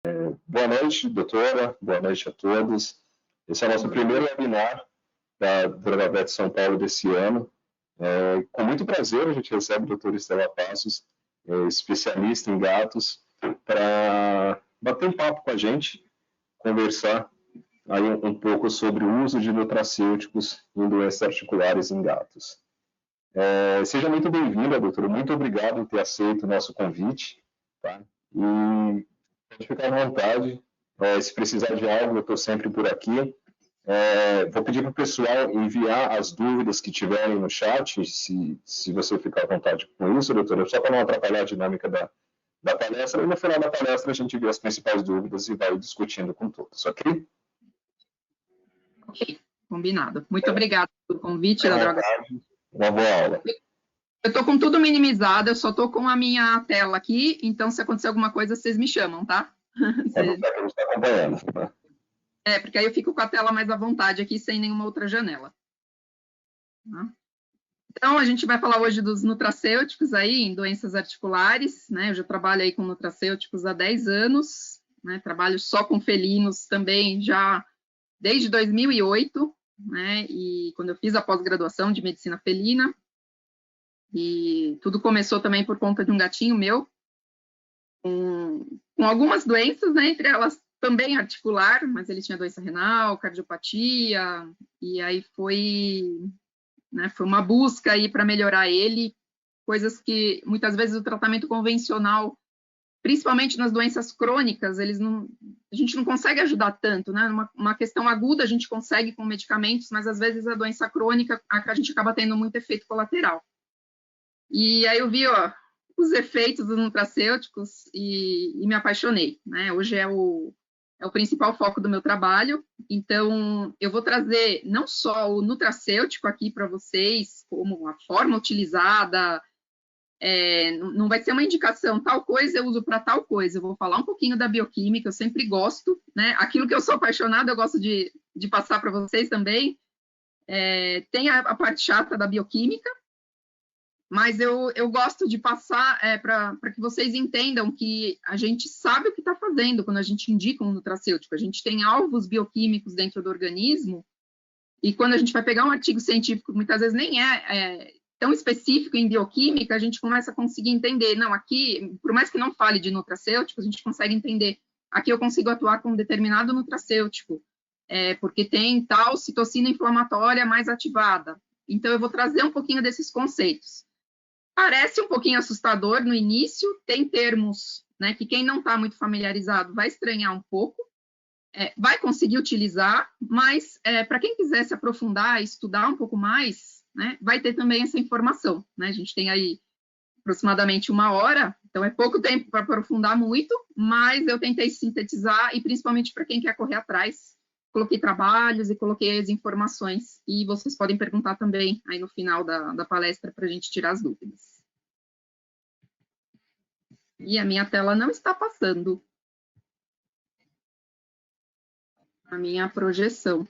Boa noite, doutora. Boa noite a todos. Esse é o nosso primeiro webinar da Drogavet São Paulo desse ano. Com muito prazer, a gente recebe a doutora Estela Passos, especialista em gatos, para bater um papo com a gente, conversar aí um pouco sobre o uso de nutracêuticos em doenças articulares em gatos. Seja muito bem-vinda, doutora. Muito obrigado por ter aceito o nosso convite. Tá? E pode ficar à vontade. Se precisar de algo, eu estou sempre por aqui. Vou pedir para o pessoal enviar as dúvidas que tiverem no chat, se você ficar à vontade com isso, doutora, só para não atrapalhar a dinâmica da palestra. E no final da palestra a gente vê as principais dúvidas e vai discutindo com todos, ok? Ok, combinado. Muito obrigada pelo convite da Droga. Uma boa aula. Eu estou com tudo minimizado, eu só estou com a minha tela aqui, então se acontecer alguma coisa, vocês me chamam, tá? A gente está acompanhando. Tá? Porque aí eu fico com a tela mais à vontade aqui, sem nenhuma outra janela. Então, a gente vai falar hoje dos nutracêuticos aí, em doenças articulares, né? Eu já trabalho aí com nutracêuticos há 10 anos, né? Trabalho só com felinos também já desde 2008, né? E quando eu fiz a pós-graduação de medicina felina, e tudo começou também por conta de um gatinho meu, com algumas doenças, né? Entre elas também articular, mas ele tinha doença renal, cardiopatia, e aí foi uma busca aí para melhorar ele, coisas que muitas vezes o tratamento convencional, principalmente nas doenças crônicas, a gente não consegue ajudar tanto, né? Uma questão aguda a gente consegue com medicamentos, mas às vezes a doença crônica a gente acaba tendo muito efeito colateral. E aí eu vi, os efeitos dos nutracêuticos e me apaixonei, né? Hoje é o principal foco do meu trabalho, então eu vou trazer não só o nutracêutico aqui para vocês, como a forma utilizada, não vai ser uma indicação, tal coisa eu uso para tal coisa, eu vou falar um pouquinho da bioquímica, eu sempre gosto, né? Aquilo que eu sou apaixonada, eu gosto de passar para vocês também. Tem a parte chata da bioquímica, mas eu gosto de passar para que vocês entendam que a gente sabe o que está fazendo quando a gente indica um nutracêutico. A gente tem alvos bioquímicos dentro do organismo, e quando a gente vai pegar um artigo científico, muitas vezes nem é tão específico em bioquímica, a gente começa a conseguir entender, não, aqui, por mais que não fale de nutracêutico, a gente consegue entender, aqui eu consigo atuar com um determinado nutracêutico, porque tem tal citocina inflamatória mais ativada. Então, eu vou trazer um pouquinho desses conceitos. Parece um pouquinho assustador no início, tem termos, né, que quem não está muito familiarizado vai estranhar um pouco, vai conseguir utilizar, mas para quem quiser se aprofundar, estudar um pouco mais, né, vai ter também essa informação, né? A gente tem aí aproximadamente 1 hora, então é pouco tempo para aprofundar muito, mas eu tentei sintetizar, e principalmente para quem quer correr atrás, coloquei trabalhos e coloquei as informações, e vocês podem perguntar também aí no final da palestra para a gente tirar as dúvidas. E a minha tela não está passando a minha projeção.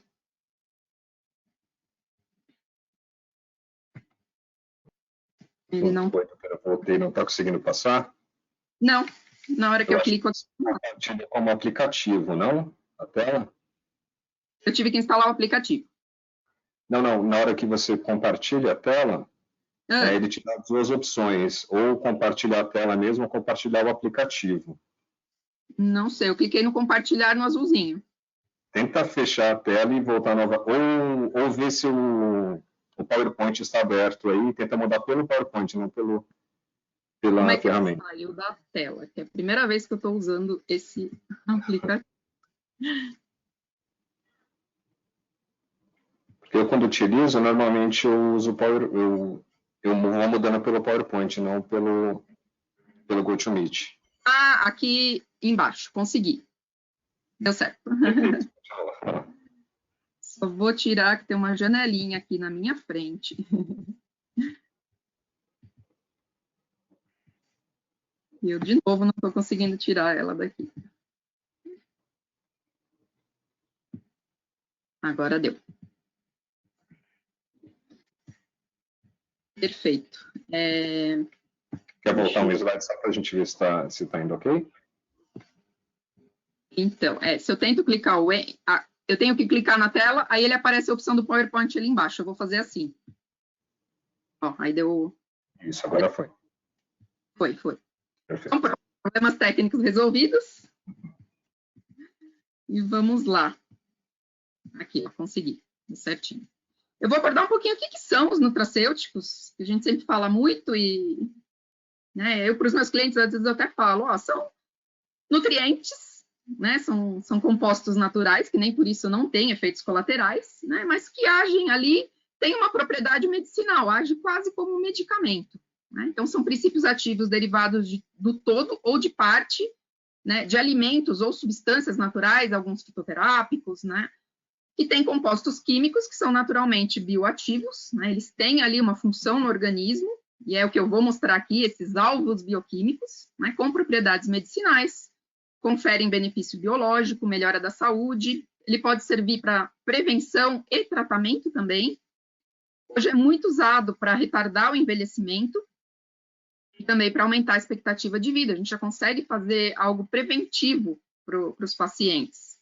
Ele não... Eu voltei, não está conseguindo passar? Não, na hora que eu clico... Compartilha como aplicativo, não? A tela? Eu tive que instalar o aplicativo. Não, na hora que você compartilha a tela, ele te dá 2 opções, ou compartilhar a tela mesmo, ou compartilhar o aplicativo. Não sei, eu cliquei no compartilhar no azulzinho. Tenta fechar a tela e voltar nova, ou ver se o PowerPoint está aberto aí, tenta mudar pelo PowerPoint, não pela ferramenta. Como é que saiu da tela? Que é a primeira vez que eu estou usando esse aplicativo. Eu, quando utilizo, normalmente eu uso eu vou mudando pelo PowerPoint, não pelo GoToMeet. Aqui embaixo, consegui. Deu certo. Só vou tirar, que tem uma janelinha aqui na minha frente. E eu, de novo, não estou conseguindo tirar ela daqui. Agora deu. Perfeito. Quer voltar um slide só para a gente ver se está indo ok? Então, se eu tento clicar eu tenho que clicar na tela, aí ele aparece a opção do PowerPoint ali embaixo. Eu vou fazer assim. Ó, aí deu... Isso, agora foi. Foi. Perfeito. Então, problemas técnicos resolvidos. E vamos lá. Aqui, eu consegui. Certinho. Eu vou abordar um pouquinho o que são os nutracêuticos, que a gente sempre fala muito e... Né, eu, para os meus clientes, às vezes eu até falo, ó, são nutrientes, né, são compostos naturais, que nem por isso não têm efeitos colaterais, né, mas que agem ali, tem uma propriedade medicinal, age quase como um medicamento. Né? Então, são princípios ativos derivados do todo ou de parte, né, de alimentos ou substâncias naturais, alguns fitoterápicos, né, que têm compostos químicos que são naturalmente bioativos, né, eles têm ali uma função no organismo, e é o que eu vou mostrar aqui, esses alvos bioquímicos, né, com propriedades medicinais, conferem benefício biológico, melhora da saúde, ele pode servir para prevenção e tratamento também. Hoje é muito usado para retardar o envelhecimento e também para aumentar a expectativa de vida. A gente já consegue fazer algo preventivo para os pacientes.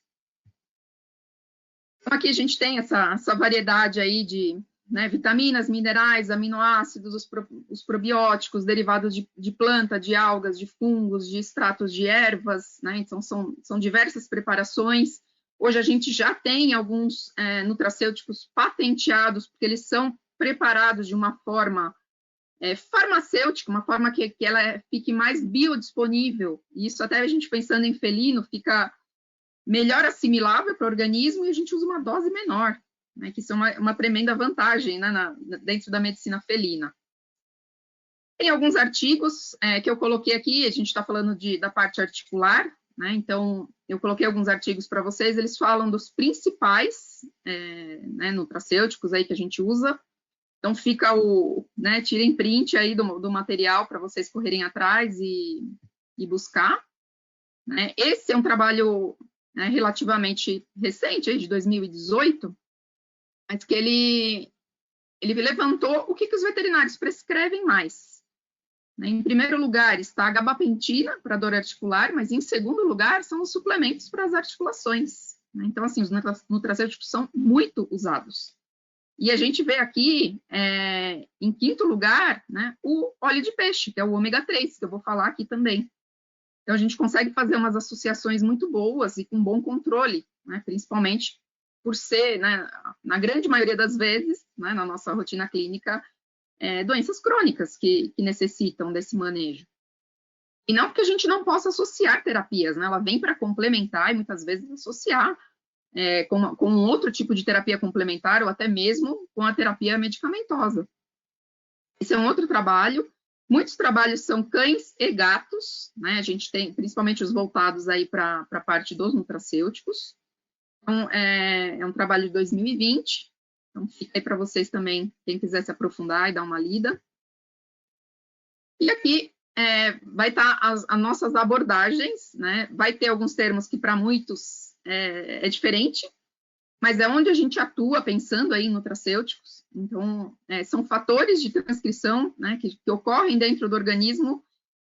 Então, aqui a gente tem essa variedade aí de... Né, vitaminas, minerais, aminoácidos, os probióticos derivados de planta, de algas, de fungos, de extratos de ervas, né, então são diversas preparações. Hoje a gente já tem alguns nutracêuticos patenteados, porque eles são preparados de uma forma farmacêutica, uma forma que ela fique mais biodisponível, e isso até a gente pensando em felino, fica melhor assimilável para o organismo e a gente usa uma dose menor. Né, que isso é uma tremenda vantagem, né, dentro da medicina felina. Tem alguns artigos que eu coloquei aqui, a gente está falando da parte articular, né, então eu coloquei alguns artigos para vocês, eles falam dos principais né, nutracêuticos aí que a gente usa, então fica né, tirem print aí do material para vocês correrem atrás e buscar. Né. Esse é um trabalho né, relativamente recente, aí, de 2018, mas que ele levantou o que os veterinários prescrevem mais. Em primeiro lugar está a gabapentina para dor articular, mas em segundo lugar são os suplementos para as articulações. Então, assim, os nutracêuticos são muito usados. E a gente vê aqui, em quinto lugar, né, o óleo de peixe, que é o ômega 3, que eu vou falar aqui também. Então, a gente consegue fazer umas associações muito boas e com bom controle, né, principalmente por ser, né, na grande maioria das vezes, né, na nossa rotina clínica, doenças crônicas que necessitam desse manejo. E não que a gente não possa associar terapias, né, ela vem para complementar e muitas vezes associar com outro tipo de terapia complementar ou até mesmo com a terapia medicamentosa. Esse é um outro trabalho. Muitos trabalhos são cães e gatos, né, a gente tem principalmente os voltados aí para a parte dos nutracêuticos. Então, é um trabalho de 2020, então fica aí para vocês também, quem quiser se aprofundar e dar uma lida. E aqui vai estar as nossas abordagens, né? Vai ter alguns termos que para muitos é diferente, mas é onde a gente atua pensando aí em nutracêuticos. Então, são fatores de transcrição, né, que ocorrem dentro do organismo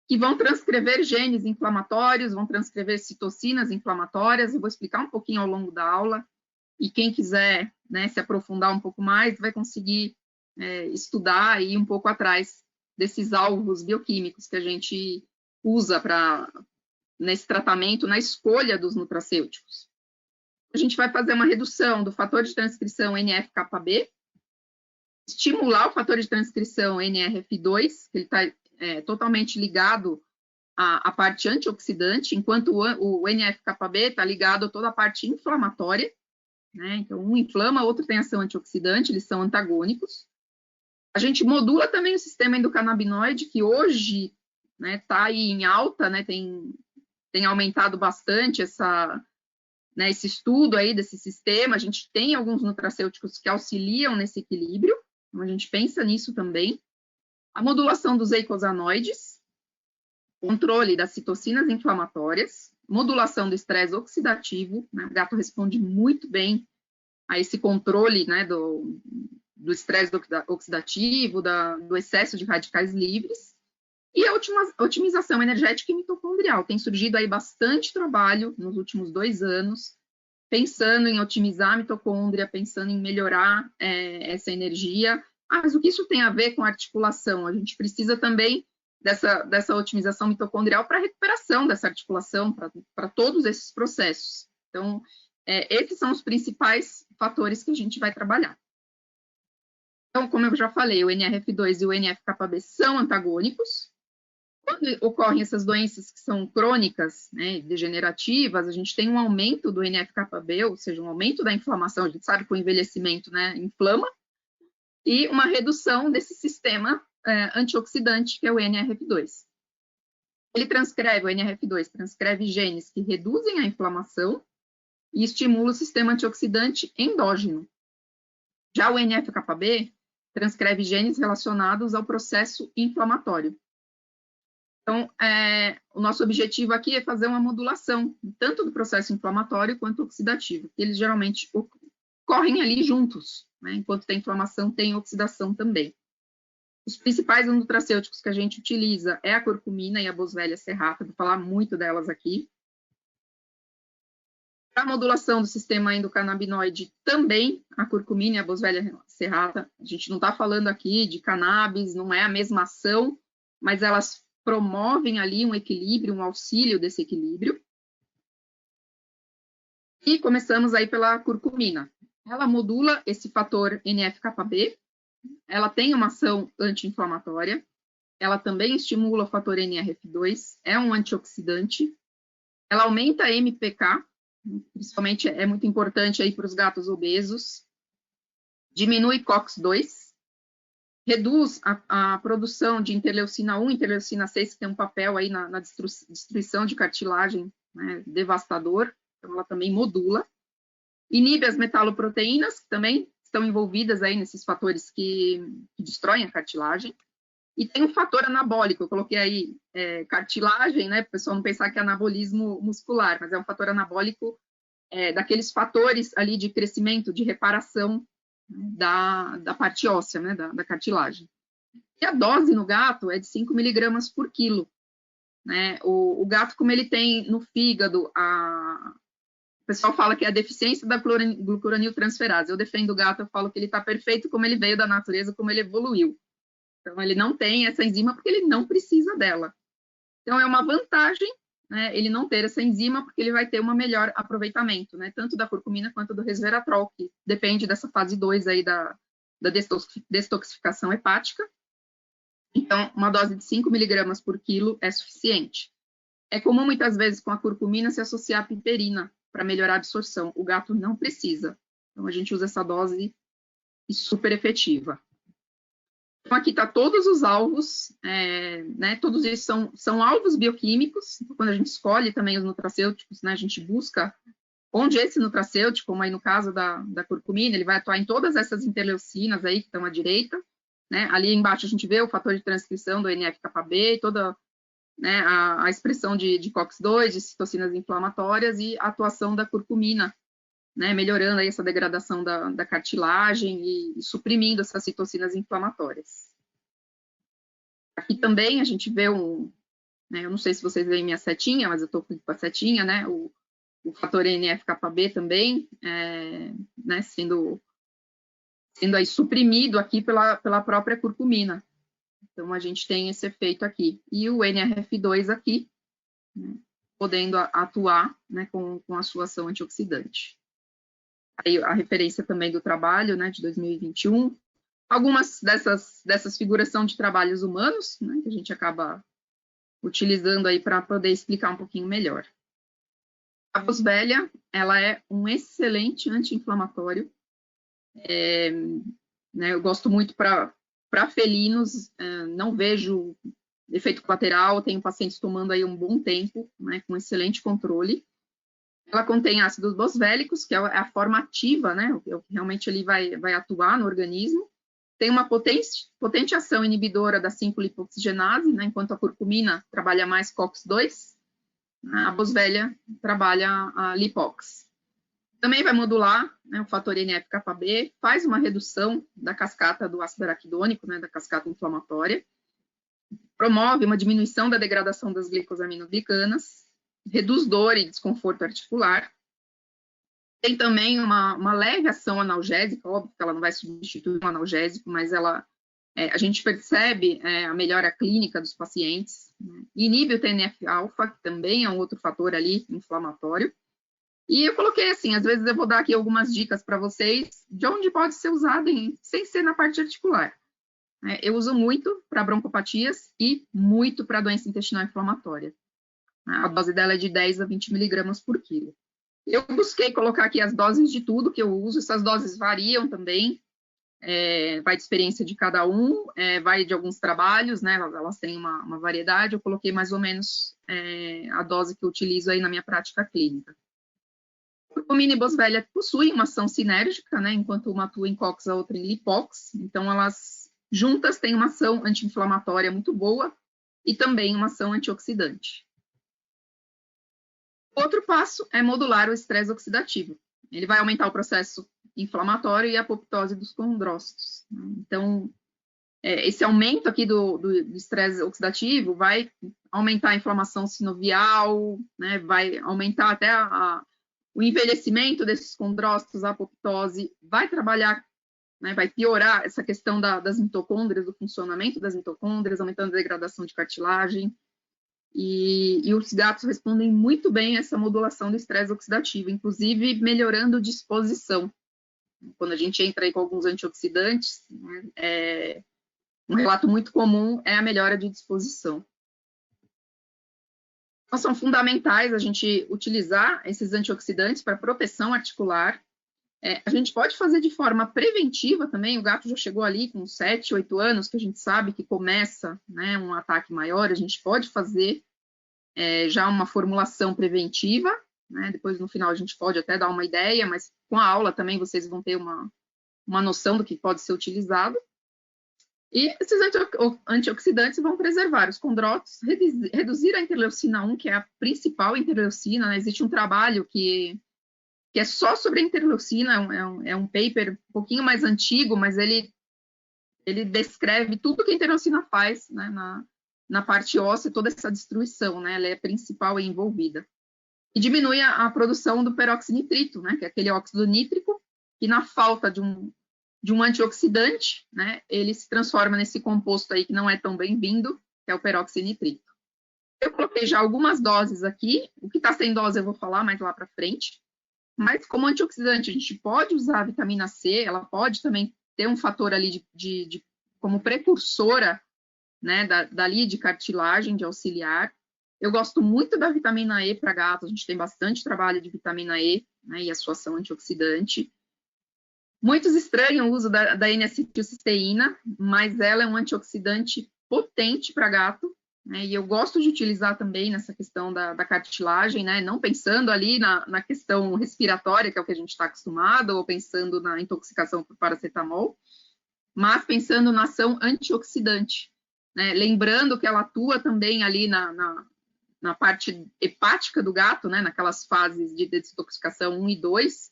que vão transcrever genes inflamatórios, vão transcrever citocinas inflamatórias, eu vou explicar um pouquinho ao longo da aula, e quem quiser né, se aprofundar um pouco mais, vai conseguir estudar e ir um pouco atrás desses alvos bioquímicos que a gente usa nesse tratamento, na escolha dos nutracêuticos. A gente vai fazer uma redução do fator de transcrição NF-κB, estimular o fator de transcrição NRF2, que ele está totalmente ligado à parte antioxidante, enquanto o NF-κB está ligado a toda a parte inflamatória, né? Então, um inflama, outro tem ação antioxidante, eles são antagônicos. A gente modula também o sistema endocannabinoide, que hoje está aí em alta, né? Tem aumentado bastante esse estudo aí desse sistema. A gente tem alguns nutracêuticos que auxiliam nesse equilíbrio, então a gente pensa nisso também. A modulação dos eicosanoides, controle das citocinas inflamatórias, modulação do estresse oxidativo, né? O gato responde muito bem a esse controle, né, do estresse oxidativo, do excesso de radicais livres, E a otimização energética e mitocondrial. Tem surgido aí bastante trabalho nos últimos 2 anos, pensando em otimizar a mitocôndria, pensando em melhorar essa energia. Mas o que isso tem a ver com a articulação? A gente precisa também dessa otimização mitocondrial para a recuperação dessa articulação, para todos esses processos. Então, esses são os principais fatores que a gente vai trabalhar. Então, como eu já falei, o NRF2 e o NF-κB são antagônicos. Quando ocorrem essas doenças que são crônicas, né, degenerativas, a gente tem um aumento do NF-κB, ou seja, um aumento da inflamação. A gente sabe que o envelhecimento, né, inflama, e uma redução desse sistema antioxidante, que é o NRF2. O NRF2 transcreve genes que reduzem a inflamação e estimula o sistema antioxidante endógeno. Já o NF-κB transcreve genes relacionados ao processo inflamatório. Então, o nosso objetivo aqui é fazer uma modulação, tanto do processo inflamatório quanto oxidativo, que eles geralmente correm ali juntos, né? Enquanto tem inflamação, tem oxidação também. Os principais nutracêuticos que a gente utiliza é a curcumina e a boswellia serrata, vou falar muito delas aqui. Para a modulação do sistema endocannabinoide, também a curcumina e a boswellia serrata. A gente não está falando aqui de cannabis, não é a mesma ação, mas elas promovem ali um equilíbrio, um auxílio desse equilíbrio. E começamos aí pela curcumina. Ela modula esse fator NF-κB, ela tem uma ação anti-inflamatória, ela também estimula o fator NRF2, é um antioxidante, ela aumenta a MPK, principalmente é muito importante aí para os gatos obesos, diminui COX-2, reduz a produção de interleucina 1 e interleucina 6, que tem um papel aí na destruição de cartilagem, né, devastador, então ela também modula. Inibe as metaloproteínas, que também estão envolvidas aí nesses fatores que destroem a cartilagem. E tem um fator anabólico, eu coloquei aí cartilagem, né, para o pessoal não pensar que é anabolismo muscular, mas é um fator anabólico daqueles fatores ali de crescimento, de reparação, da parte óssea, né, da cartilagem. E a dose no gato é de 5 miligramas por quilo. Né? O gato, como ele tem no fígado, o pessoal fala que é a deficiência da glucuroniltransferase. Eu defendo o gato, eu falo que ele está perfeito como ele veio da natureza, como ele evoluiu. Então, ele não tem essa enzima porque ele não precisa dela. Então, é uma vantagem, né, ele não ter essa enzima, porque ele vai ter um melhor aproveitamento, né, tanto da curcumina quanto do resveratrol, que depende dessa fase 2 aí da destoxificação hepática. Então, uma dose de 5 miligramas por quilo é suficiente. É comum, muitas vezes, com a curcumina, se associar a piperina para melhorar a absorção. O gato não precisa. Então, a gente usa essa dose super efetiva. Então, aqui está todos os alvos, né, todos eles são alvos bioquímicos. Então, quando a gente escolhe também os nutracêuticos, né, a gente busca onde esse nutracêutico, como aí no caso da curcumina, ele vai atuar em todas essas interleucinas aí que estão à direita. Né? Ali embaixo a gente vê o fator de transcrição do NF-κB, toda, né, a expressão de COX-2, de citocinas inflamatórias e a atuação da curcumina, né, melhorando aí essa degradação da cartilagem e suprimindo essas citocinas inflamatórias. Aqui também a gente vê né, eu não sei se vocês veem minha setinha, mas eu estou com a setinha, né, o fator NF-κB também, né, sendo aí suprimido aqui pela própria curcumina. Então, a gente tem esse efeito aqui. E o NRF2 aqui, né, podendo atuar, né, com a sua ação antioxidante. Aí a referência também do trabalho, né, de 2021. Algumas dessas figuras são de trabalhos humanos, né, que a gente acaba utilizando aí para poder explicar um pouquinho melhor. A boswellia, ela é um excelente anti-inflamatório. Né, eu gosto muito para felinos, não vejo efeito colateral, tenho pacientes tomando aí um bom tempo, né, com excelente controle. Ela contém ácidos boswélicos, que é a forma ativa, né, o que realmente ele vai atuar no organismo. Tem uma potente ação inibidora da 5-lipoxigenase, né, enquanto a curcumina trabalha mais COX-2, a boswellia trabalha a lipox. Também vai modular, né, o fator NF-κB, faz uma redução da cascata do ácido araquidônico, né, da cascata inflamatória. promove uma diminuição da degradação das glicosaminoglicanas, reduz dor e desconforto articular. Tem também uma leve ação analgésica, óbvio que ela não vai substituir um analgésico, mas a gente percebe a melhora clínica dos pacientes, né? Inibe o TNF-alfa, que também é um outro fator ali inflamatório. E eu coloquei assim, às vezes eu vou dar aqui algumas dicas para vocês de onde pode ser usado sem ser na parte articular. Eu uso muito para broncopatias e muito para doença intestinal inflamatória. A dose dela é de 10 a 20 miligramas por quilo. Eu busquei colocar aqui as doses de tudo que eu uso, essas doses variam também, vai de experiência de cada um, vai de alguns trabalhos, né, elas têm uma variedade, eu coloquei mais ou menos a dose que eu utilizo aí na minha prática clínica. Curcumina e boswellia possuem uma ação sinérgica, né, enquanto uma atua em COX, a outra em lipox, então elas juntas têm uma ação anti-inflamatória muito boa e também uma ação antioxidante. Outro passo é modular o estresse oxidativo. Ele vai aumentar o processo inflamatório e a apoptose dos condrócitos. Então, esse aumento aqui do estresse oxidativo vai aumentar a inflamação sinovial, né, vai aumentar até o envelhecimento desses condrócitos, a apoptose, vai trabalhar, né, vai piorar essa questão das mitocôndrias, do funcionamento das mitocôndrias, aumentando a degradação de cartilagem. E os gatos respondem muito bem a essa modulação do estresse oxidativo, inclusive melhorando disposição. Quando a gente entra aí com alguns antioxidantes, né, um relato muito comum é a melhora de disposição. Então, são fundamentais a gente utilizar esses antioxidantes para proteção articular. A gente pode fazer de forma preventiva também, o gato já chegou ali com 7, 8 anos, que a gente sabe que começa, né, um ataque maior, a gente pode fazer já uma formulação preventiva, né, depois no final a gente pode até dar uma ideia, mas com a aula também vocês vão ter uma noção do que pode ser utilizado. E esses antioxidantes vão preservar os condrócitos, reduzir a interleucina 1, que é a principal interleucina, né? Existe um trabalho que é só sobre a interleucina, é um paper um pouquinho mais antigo, mas ele descreve tudo que a interleucina faz, né, na parte óssea, toda essa destruição, né, ela é a principal envolvida. E diminui a produção do peroxinitrito, né, que é aquele óxido nítrico, que na falta de um antioxidante, né, ele se transforma nesse composto aí que não é tão bem-vindo, que é o peroxinitrito. Eu coloquei já algumas doses aqui, o que está sem dose eu vou falar mais lá para frente, mas como antioxidante a gente pode usar a vitamina C, ela pode também ter um fator ali como precursora, né, dali de cartilagem, de auxiliar. Eu gosto muito da vitamina E para gato, a gente tem bastante trabalho de vitamina E, né, e a sua ação antioxidante. Muitos estranham o uso da N-acetilcisteína, mas ela é um antioxidante potente para gato, né, e eu gosto de utilizar também nessa questão da cartilagem, né, não pensando ali na questão respiratória, que é o que a gente está acostumado, ou pensando na intoxicação por paracetamol, mas pensando na ação antioxidante, né, lembrando que ela atua também ali na parte hepática do gato, né, naquelas fases de desintoxicação 1 e 2,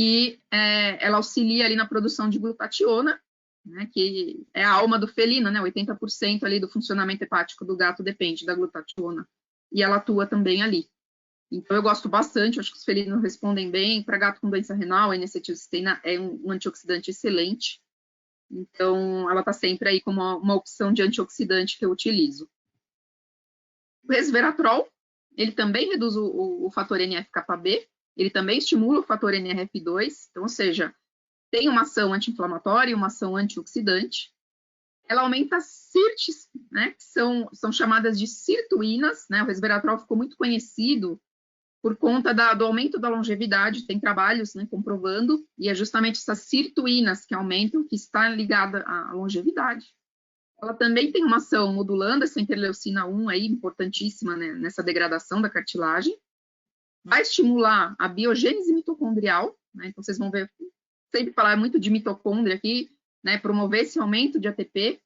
e ela auxilia ali na produção de glutationa, né, que é a alma do felino, né, 80% ali do funcionamento hepático do gato depende da glutationa, e ela atua também ali. Então, eu gosto bastante, acho que os felinos respondem bem. Para gato com doença renal, a N-acetilcisteína é um antioxidante excelente, então ela está sempre aí como uma opção de antioxidante que eu utilizo. O resveratrol, ele também reduz o fator NF-κB, ele também estimula o fator NRF2, então, ou seja, tem uma ação anti-inflamatória e uma ação antioxidante. Ela aumenta as CIRTs, né, que são chamadas de sirtuínas, né, o resveratrol ficou muito conhecido por conta do aumento da longevidade, tem trabalhos, né, comprovando, e é justamente essas sirtuínas que aumentam, que está ligada à longevidade. Ela também tem uma ação modulando essa interleucina 1 aí, importantíssima, né, nessa degradação da cartilagem. Vai estimular a biogênese mitocondrial, né, então vocês vão ver, sempre falar muito de mitocôndria aqui, né, promover esse aumento de ATP,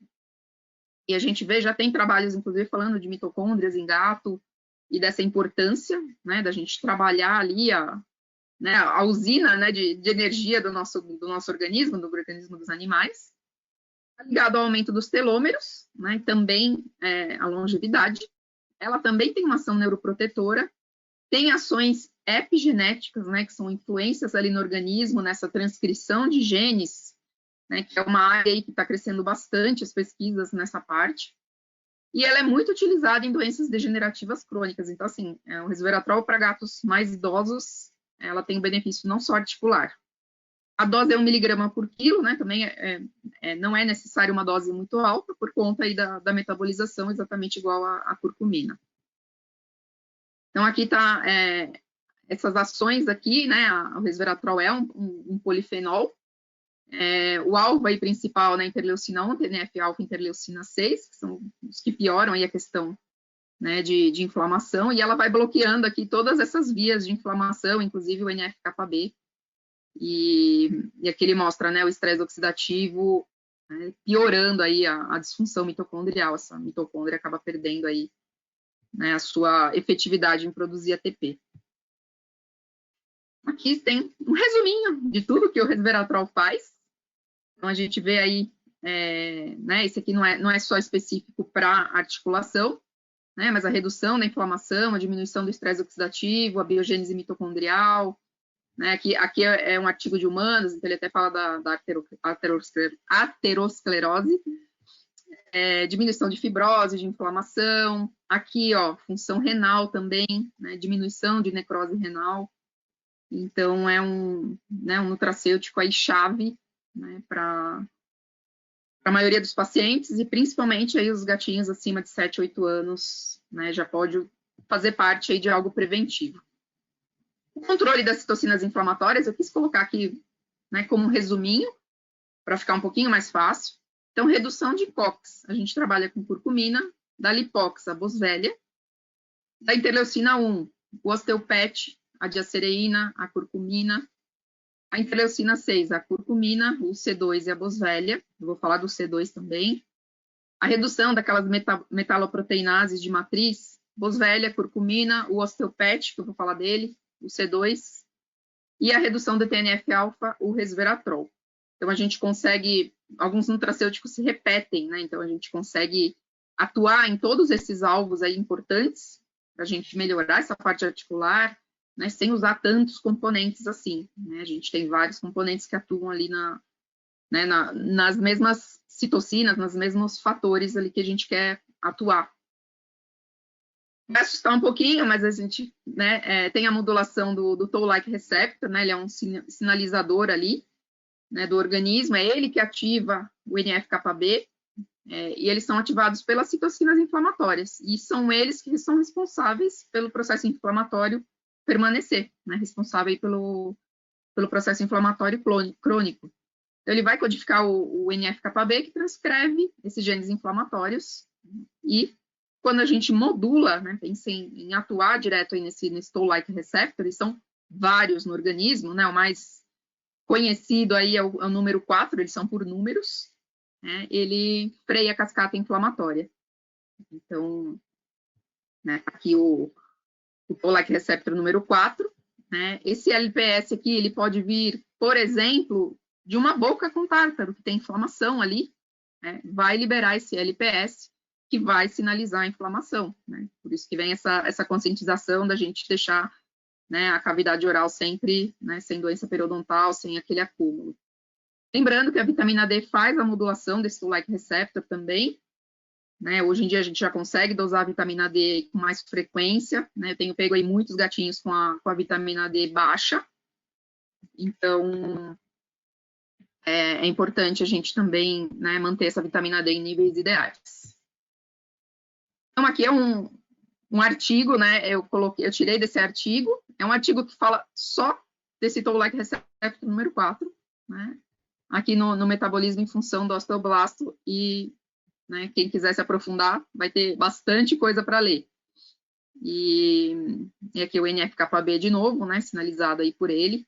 e a gente vê, já tem trabalhos, inclusive, falando de mitocôndrias em gato, e dessa importância, né, da gente trabalhar ali a usina, né, de energia do nosso organismo, do organismo dos animais. Ligado ao aumento dos telômeros, né, e também a longevidade. Ela também tem uma ação neuroprotetora, tem ações epigenéticas, né, que são influências ali no organismo, nessa transcrição de genes, né, que é uma área aí que está crescendo bastante, as pesquisas nessa parte. E ela é muito utilizada em doenças degenerativas crônicas. Então, assim, o resveratrol para gatos mais idosos, ela tem benefício não só articular. A dose é 1 miligrama por quilo, né? Também não é necessário uma dose muito alta, por conta aí da metabolização exatamente igual à curcumina. Então, aqui está essas ações aqui, né? O resveratrol é um polifenol. O alvo aí principal na interleucina 1, TNF-alfa e interleucina 6, que são os que pioram aí a questão, né, de inflamação, e ela vai bloqueando aqui todas essas vias de inflamação, inclusive o NF-κB, e aqui ele mostra, né, o estresse oxidativo, né, piorando aí a disfunção mitocondrial. Essa mitocôndria acaba perdendo aí, né, a sua efetividade em produzir ATP. Aqui tem um resuminho de tudo que o resveratrol faz. Então, a gente vê aí, né, esse aqui não é só específico para articulação, né, mas a redução da inflamação, a diminuição do estresse oxidativo, a biogênese mitocondrial, né, aqui é um artigo de humanos, então ele até fala da aterosclerose, diminuição de fibrose, de inflamação, aqui, ó, função renal também, né, diminuição de necrose renal. Então, é um nutracêutico aí chave, né, para a maioria dos pacientes, e principalmente aí os gatinhos acima de 7, 8 anos, né, já pode fazer parte aí de algo preventivo. O controle das citocinas inflamatórias, eu quis colocar aqui, né, como um resuminho, para ficar um pouquinho mais fácil. Então, redução de COX, a gente trabalha com curcumina, da lipox, a boswellia, da interleucina 1, o osteopet, a diacereína, a curcumina, a interleucina 6, a curcumina, o C2 e a boswellia, eu vou falar do C2 também. A redução daquelas metaloproteinases de matriz, boswellia, curcumina, o osteopet, que eu vou falar dele, o C2, e a redução do TNF-alfa, o resveratrol. Então, a gente consegue, alguns nutracêuticos se repetem, né? Então, a gente consegue atuar em todos esses alvos aí importantes, para a gente melhorar essa parte articular, né, sem usar tantos componentes assim, né? A gente tem vários componentes que atuam ali nas mesmas citocinas, nos mesmos fatores ali que a gente quer atuar. Vai assustar um pouquinho, mas a gente, né, tem a modulação do Toll-like receptor, né? Ele é um sinalizador ali, né, do organismo, é ele que ativa o NF-κB, e eles são ativados pelas citocinas inflamatórias, e são eles que são responsáveis pelo processo inflamatório permanecer, né, responsável pelo processo inflamatório crônico. Então, ele vai codificar o NF-κB, que transcreve esses genes inflamatórios, e quando a gente modula, né, pensa em atuar direto aí nesse Toll-like receptor, e são vários no organismo, né, o mais conhecido aí é o número 4, eles são por números, né, ele freia a cascata inflamatória. Então, né, aqui o Toll-like receptor número 4, né? Esse LPS aqui, ele pode vir, por exemplo, de uma boca com tártaro, que tem inflamação ali, né? Vai liberar esse LPS, que vai sinalizar a inflamação, né? Por isso que vem essa conscientização da gente deixar, né, a cavidade oral sempre, né, sem doença periodontal, sem aquele acúmulo. Lembrando que a vitamina D faz a modulação desse Toll-like receptor também, né, hoje em dia a gente já consegue dosar a vitamina D com mais frequência, né, eu tenho pego aí muitos gatinhos com a vitamina D baixa, então é importante a gente também, né, manter essa vitamina D em níveis ideais. Então aqui é um artigo, né, eu tirei desse artigo, é um artigo que fala só desse Toll-like receptor número 4, né, aqui no metabolismo em função do osteoblasto, e né, quem quiser se aprofundar vai ter bastante coisa para ler. E aqui o NF-κB de novo, né, sinalizado aí por ele.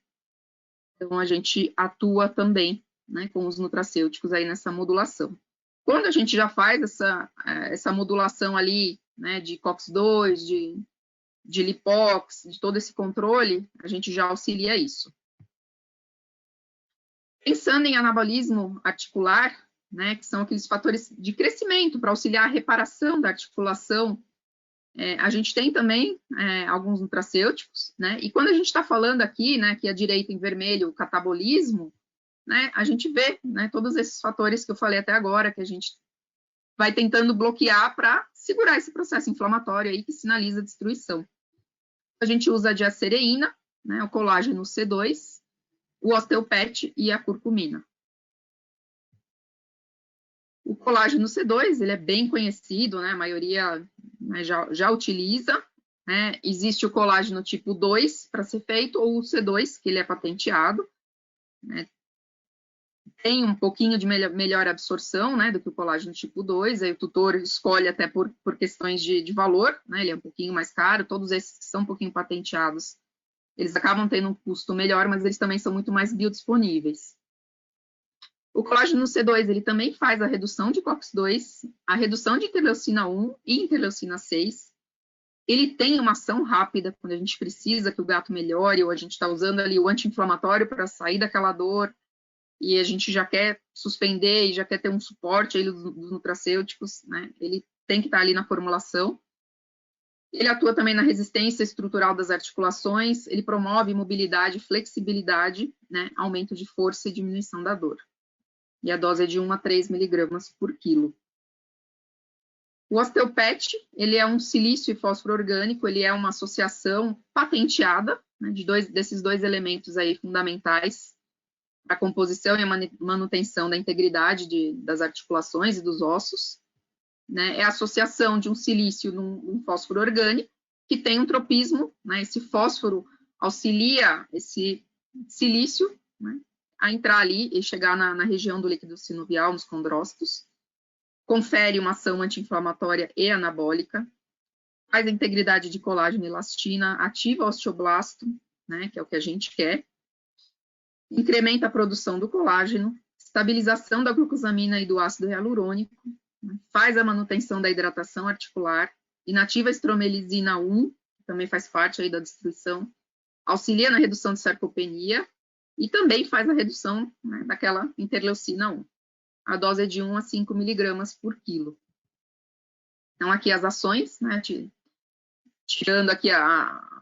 Então, a gente atua também, né, com os nutracêuticos aí nessa modulação. Quando a gente já faz essa modulação ali, né, de COX-2, de lipox, de todo esse controle, a gente já auxilia isso. Pensando em anabolismo articular, né, que são aqueles fatores de crescimento para auxiliar a reparação da articulação. A gente tem também alguns nutracêuticos, né, e quando a gente está falando aqui, né, que à direita em vermelho, o catabolismo, né, a gente vê, né, todos esses fatores que eu falei até agora, que a gente vai tentando bloquear para segurar esse processo inflamatório aí que sinaliza a destruição. A gente usa a diacereína, né, o colágeno C2, o osteopet e a curcumina. O colágeno C2, ele é bem conhecido, né, a maioria, né, já utiliza, né, existe o colágeno tipo 2 para ser feito, ou o C2, que ele é patenteado, né, tem um pouquinho de melhor absorção, né, do que o colágeno tipo 2, aí o tutor escolhe até por questões de valor, né, ele é um pouquinho mais caro, todos esses que são um pouquinho patenteados, eles acabam tendo um custo melhor, mas eles também são muito mais biodisponíveis. O colágeno C2, ele também faz a redução de COX-2, a redução de interleucina 1 e interleucina 6. Ele tem uma ação rápida quando a gente precisa que o gato melhore, ou a gente está usando ali o anti-inflamatório para sair daquela dor, e a gente já quer suspender e já quer ter um suporte aí dos nutracêuticos, né? Ele tem que estar ali na formulação. Ele atua também na resistência estrutural das articulações, ele promove mobilidade, flexibilidade, né? Aumento de força e diminuição da dor. E a dose é de 1 a 3 miligramas por quilo. O osteopet, ele é um silício e fósforo orgânico, ele é uma associação patenteada, né, desses dois elementos aí fundamentais para a composição e a manutenção da integridade das articulações e dos ossos. Né, é a associação de um silício num fósforo orgânico, que tem um tropismo, né, esse fósforo auxilia esse silício, né, a entrar ali e chegar na região do líquido sinovial, nos condrócitos, confere uma ação anti-inflamatória e anabólica, faz a integridade de colágeno e elastina, ativa o osteoblasto, né, que é o que a gente quer, incrementa a produção do colágeno, estabilização da glucosamina e do ácido hialurônico, né, faz a manutenção da hidratação articular, inativa a estromelisina 1, que também faz parte aí da destruição, auxilia na redução de sarcopenia, e também faz a redução, né, daquela interleucina 1. A dose é de 1 a 5 miligramas por quilo. Então, aqui as ações, né, tirando aqui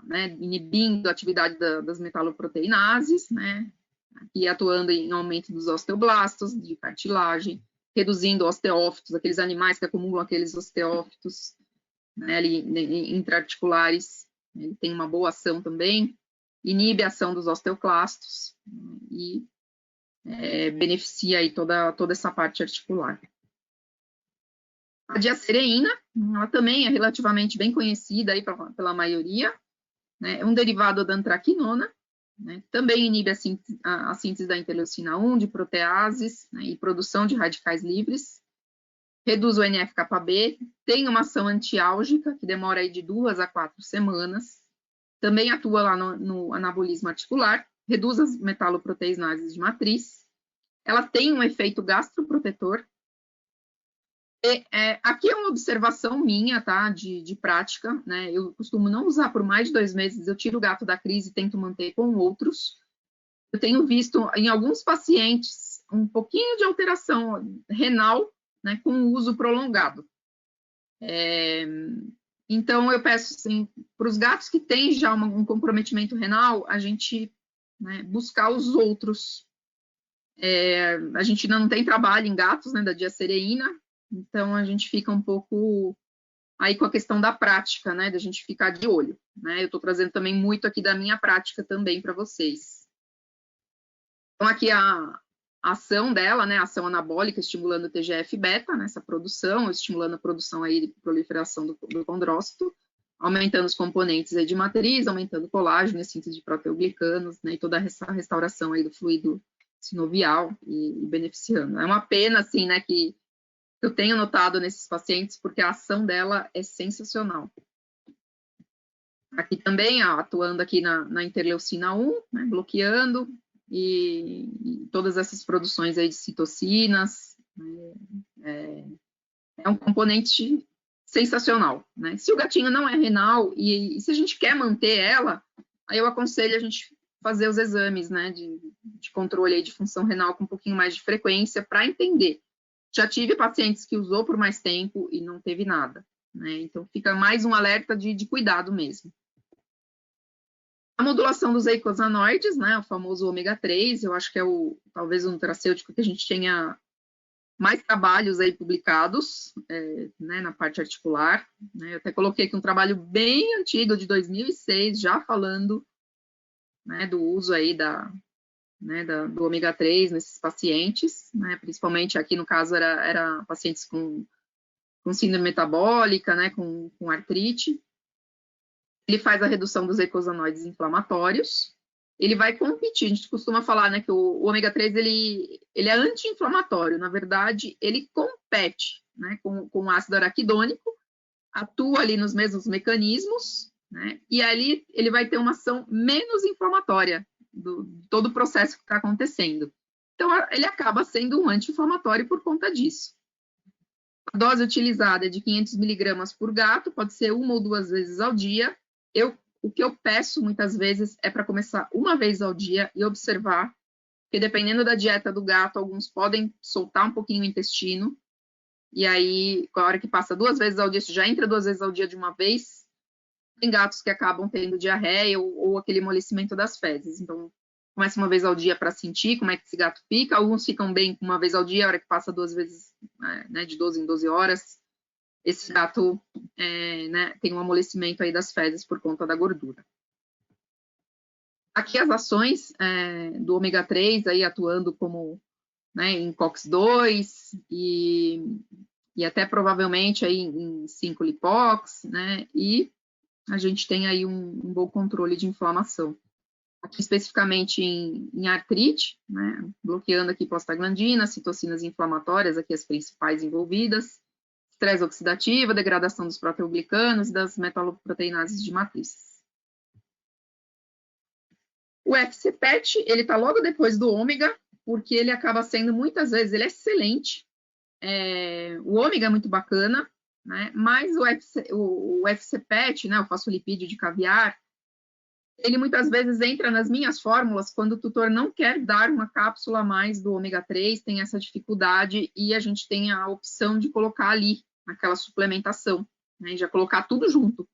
né, inibindo a atividade das metaloproteinases, né, aqui atuando em aumento dos osteoblastos, de cartilagem, reduzindo osteófitos, aqueles animais que acumulam aqueles osteófitos, né, ali intraarticulares, ele tem uma boa ação também, inibe a ação dos osteoclastos e beneficia aí toda essa parte articular. A diacereína, ela também é relativamente bem conhecida aí pela maioria, né, é um derivado da antraquinona, né, também inibe a síntese da interleucina 1, de proteases, né, e produção de radicais livres, reduz o NF-κB, tem uma ação antiálgica, que demora aí de 2 a 4 semanas, também atua lá no anabolismo articular, reduz as metaloproteinases de matriz, ela tem um efeito gastroprotetor. E, aqui é uma observação minha, tá, de prática, né, eu costumo não usar por mais de 2 meses, eu tiro o gato da crise e tento manter com outros. Eu tenho visto em alguns pacientes um pouquinho de alteração renal, né, com uso prolongado. Então, eu peço, assim, para os gatos que têm já um comprometimento renal, a gente, né, buscar os outros. A gente ainda não tem trabalho em gatos, né, da diacereína, então a gente fica um pouco aí com a questão da prática, né, da gente ficar de olho, né, eu estou trazendo também muito aqui da minha prática também para vocês. Então, aqui a ação dela, né, a ação anabólica, estimulando o TGF-beta, nessa produção, estimulando a produção aí de proliferação do condrócito, aumentando os componentes aí de matriz, aumentando o colágeno, a síntese de proteoglicanos, né, e toda essa restauração aí do fluido sinovial e beneficiando. É uma pena, assim, né, que eu tenho notado nesses pacientes, porque a ação dela é sensacional. Aqui também, atuando aqui na interleucina 1, né, bloqueando, e todas essas produções aí de citocinas, né, é um componente sensacional, né? Se o gatinho não é renal, e se a gente quer manter ela, aí eu aconselho a gente fazer os exames, né, de controle aí de função renal com um pouquinho mais de frequência, para entender Já tive pacientes que usou por mais tempo e não teve nada, né? Então, fica mais um alerta de cuidado mesmo. A modulação dos eicosanoides, né, o famoso ômega 3, eu acho que é talvez o nutracêutico que a gente tenha mais trabalhos aí publicados, né, na parte articular, né? Eu até coloquei aqui um trabalho bem antigo, de 2006, já falando, né, do uso aí do ômega 3 nesses pacientes, né, principalmente aqui no caso era pacientes com síndrome metabólica, né, com artrite. Ele faz a redução dos eicosanoides inflamatórios. Ele vai competir, a gente costuma falar, né, que o ômega 3 ele é anti-inflamatório, na verdade, ele compete, né, com o ácido araquidônico, atua ali nos mesmos mecanismos, né, e ali ele vai ter uma ação menos inflamatória de todo o processo que está acontecendo. Então, ele acaba sendo um anti-inflamatório por conta disso. A dose utilizada é de 500 miligramas por gato, pode ser 1 ou 2 vezes ao dia. O que eu peço muitas vezes é para começar uma vez ao dia e observar, porque dependendo da dieta do gato, alguns podem soltar um pouquinho o intestino, e aí, a hora que passa 2 vezes ao dia, se já entra 2 vezes ao dia de uma vez, tem gatos que acabam tendo diarreia ou aquele amolecimento das fezes. Então, começa uma vez ao dia para sentir como é que esse gato fica. Alguns ficam bem uma vez ao dia, a hora que passa 2 vezes, né, de 12 em 12 horas. Esse gato né, tem um amolecimento aí das fezes por conta da gordura. Aqui as ações do ômega 3 aí atuando como, né, em COX-2 e até provavelmente aí em 5-lipox, né, e a gente tem aí um bom controle de inflamação. Aqui especificamente em artrite, né, bloqueando aqui prostaglandina, citocinas inflamatórias, aqui as principais envolvidas, estresse oxidativo, degradação dos proteoglicanos e das metaloproteinases de matrizes. O FCPET, ele está logo depois do ômega, porque ele acaba sendo, muitas vezes, ele é excelente. O ômega é muito bacana, né? Mas o FCPET, né, o fosfolipídio de caviar, ele muitas vezes entra nas minhas fórmulas quando o tutor não quer dar uma cápsula a mais do ômega 3, tem essa dificuldade, e a gente tem a opção de colocar ali, naquela suplementação, né, já colocar tudo junto,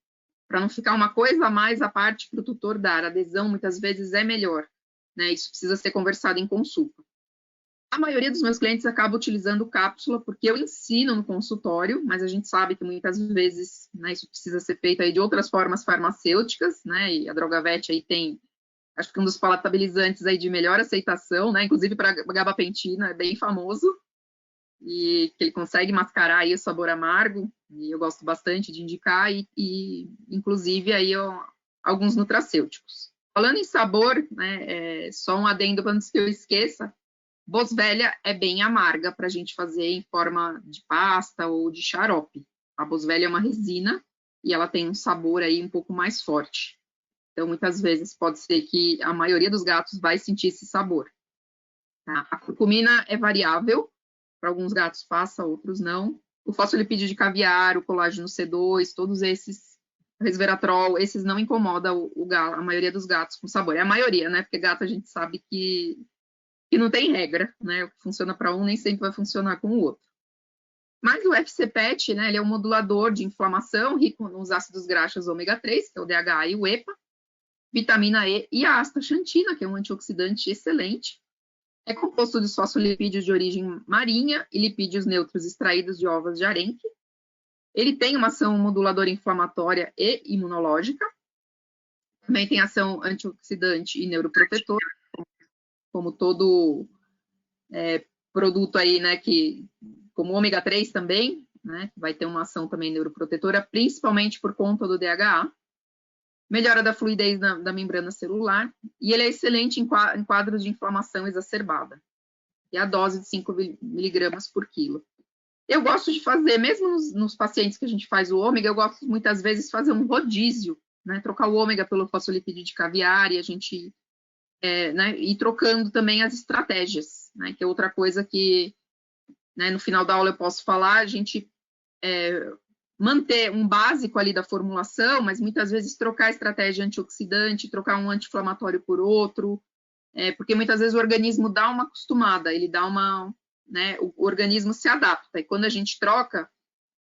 para não ficar uma coisa a mais à parte para o tutor dar. A adesão, muitas vezes, é melhor, né, isso precisa ser conversado em consulta. A maioria dos meus clientes acaba utilizando cápsula, porque eu ensino no consultório, mas a gente sabe que muitas vezes, né, isso precisa ser feito aí de outras formas farmacêuticas, né, e a Drogavet aí tem, acho que um dos palatabilizantes aí de melhor aceitação, né, inclusive para gabapentina, é bem famoso, e que ele consegue mascarar aí o sabor amargo, e eu gosto bastante de indicar, e inclusive aí alguns nutracêuticos. Falando em sabor, né, só um adendo antes que eu esqueça, Boswellia é bem amarga para a gente fazer em forma de pasta ou de xarope. A Boswellia é uma resina e ela tem um sabor aí um pouco mais forte. Então, muitas vezes pode ser que a maioria dos gatos vai sentir esse sabor. Tá? A curcumina é variável, para alguns gatos passa, outros não. O fosfolipídio de caviar, o colágeno C2, todos esses, o resveratrol, esses não incomodam a maioria dos gatos com sabor. É a maioria, né? Porque gato a gente sabe que não tem regra, né? O que funciona para um nem sempre vai funcionar com o outro. Mas o FCPET, né, ele é um modulador de inflamação, rico nos ácidos graxos ômega 3, que é o DHA e o EPA, vitamina E e a astaxantina, que é um antioxidante excelente. É composto de fosfolipídios de origem marinha e lipídios neutros extraídos de ovos de arenque. Ele tem uma ação moduladora inflamatória e imunológica. Também tem ação antioxidante e neuroprotetora, como todo produto aí, né, como ômega 3 também, né, vai ter uma ação também neuroprotetora, principalmente por conta do DHA. Melhora da fluidez da membrana celular, e ele é excelente em quadros de inflamação exacerbada. E a dose de 5 miligramas por quilo. Eu gosto de fazer, mesmo nos pacientes que a gente faz o ômega, eu gosto muitas vezes de fazer um rodízio, né, trocar o ômega pelo fosfolipídio de caviar, e a gente né, ir trocando também as estratégias, né, que é outra coisa que, né, no final da aula eu posso falar, a gente manter um básico ali da formulação, mas muitas vezes trocar a estratégia antioxidante, trocar um anti-inflamatório por outro, porque muitas vezes o organismo dá uma acostumada, ele dá uma né, o organismo se adapta. E quando a gente troca,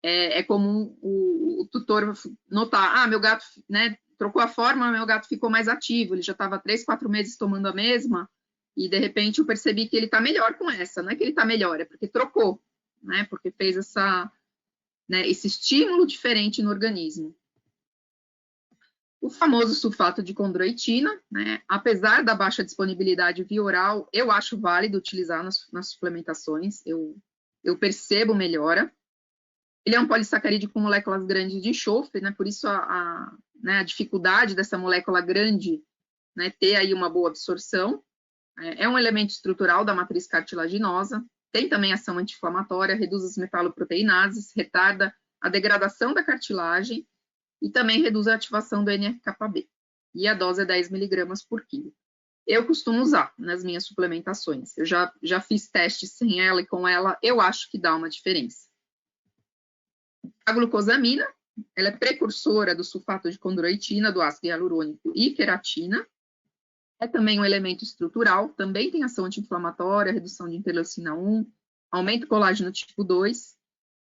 é comum o tutor notar, meu gato, né, trocou a forma, meu gato ficou mais ativo, ele já estava 3, 4 meses tomando a mesma, e de repente eu percebi que ele está melhor com essa. Não é que ele está melhor, é porque trocou, né, porque fez esse estímulo diferente no organismo. O famoso sulfato de condroitina, né, apesar da baixa disponibilidade via oral, eu acho válido utilizar nas suplementações, eu percebo melhora. Ele é um polissacarídeo com moléculas grandes de enxofre, né, por isso a dificuldade dessa molécula grande, né, ter aí uma boa absorção. É um elemento estrutural da matriz cartilaginosa, tem também ação anti-inflamatória, reduz as metaloproteinases, retarda a degradação da cartilagem, e também reduz a ativação do NF-κB. E a dose é 10 mg por quilo. Eu costumo usar nas minhas suplementações. Eu já fiz testes sem ela e com ela, eu acho que dá uma diferença. A glucosamina, ela é precursora do sulfato de condroitina, do ácido hialurônico e queratina. É também um elemento estrutural, também tem ação anti-inflamatória, redução de interleucina 1, aumenta o colágeno tipo 2,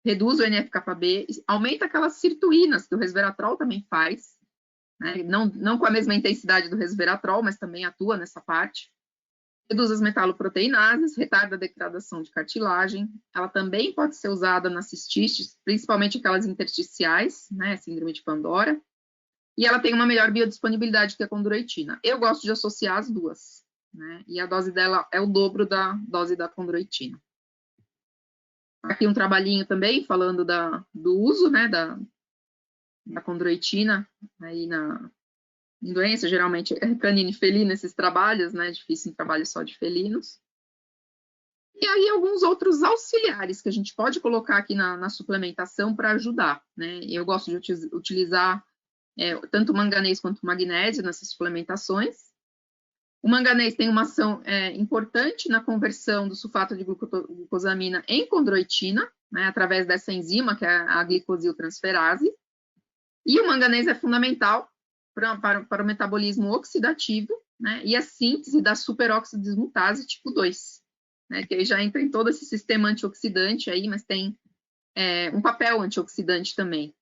reduz o NF-κB, aumenta aquelas sirtuínas que o resveratrol também faz, né? Não com a mesma intensidade do resveratrol, mas também atua nessa parte. Reduz as metaloproteinases, retarda a degradação de cartilagem. Ela também pode ser usada nas cististes, principalmente aquelas intersticiais, né? Síndrome de Pandora. E ela tem uma melhor biodisponibilidade que a condroitina. Eu gosto de associar as duas, né? E a dose dela é o dobro da dose da condroitina. Aqui um trabalhinho também, falando do uso, né, da condroitina aí em doença, geralmente é canino e felino esses trabalhos, né, difícil em trabalho só de felinos. E aí alguns outros auxiliares que a gente pode colocar aqui na suplementação para ajudar, né. Eu gosto de utilizar tanto manganês quanto magnésio nessas suplementações. O manganês tem uma ação importante na conversão do sulfato de glucosamina em condroitina, né, através dessa enzima, que é a glicosiltransferase. E o manganês é fundamental para o metabolismo oxidativo, né, e a síntese da superóxido desmutase tipo 2, né, que aí já entra em todo esse sistema antioxidante aí, mas tem um papel antioxidante também.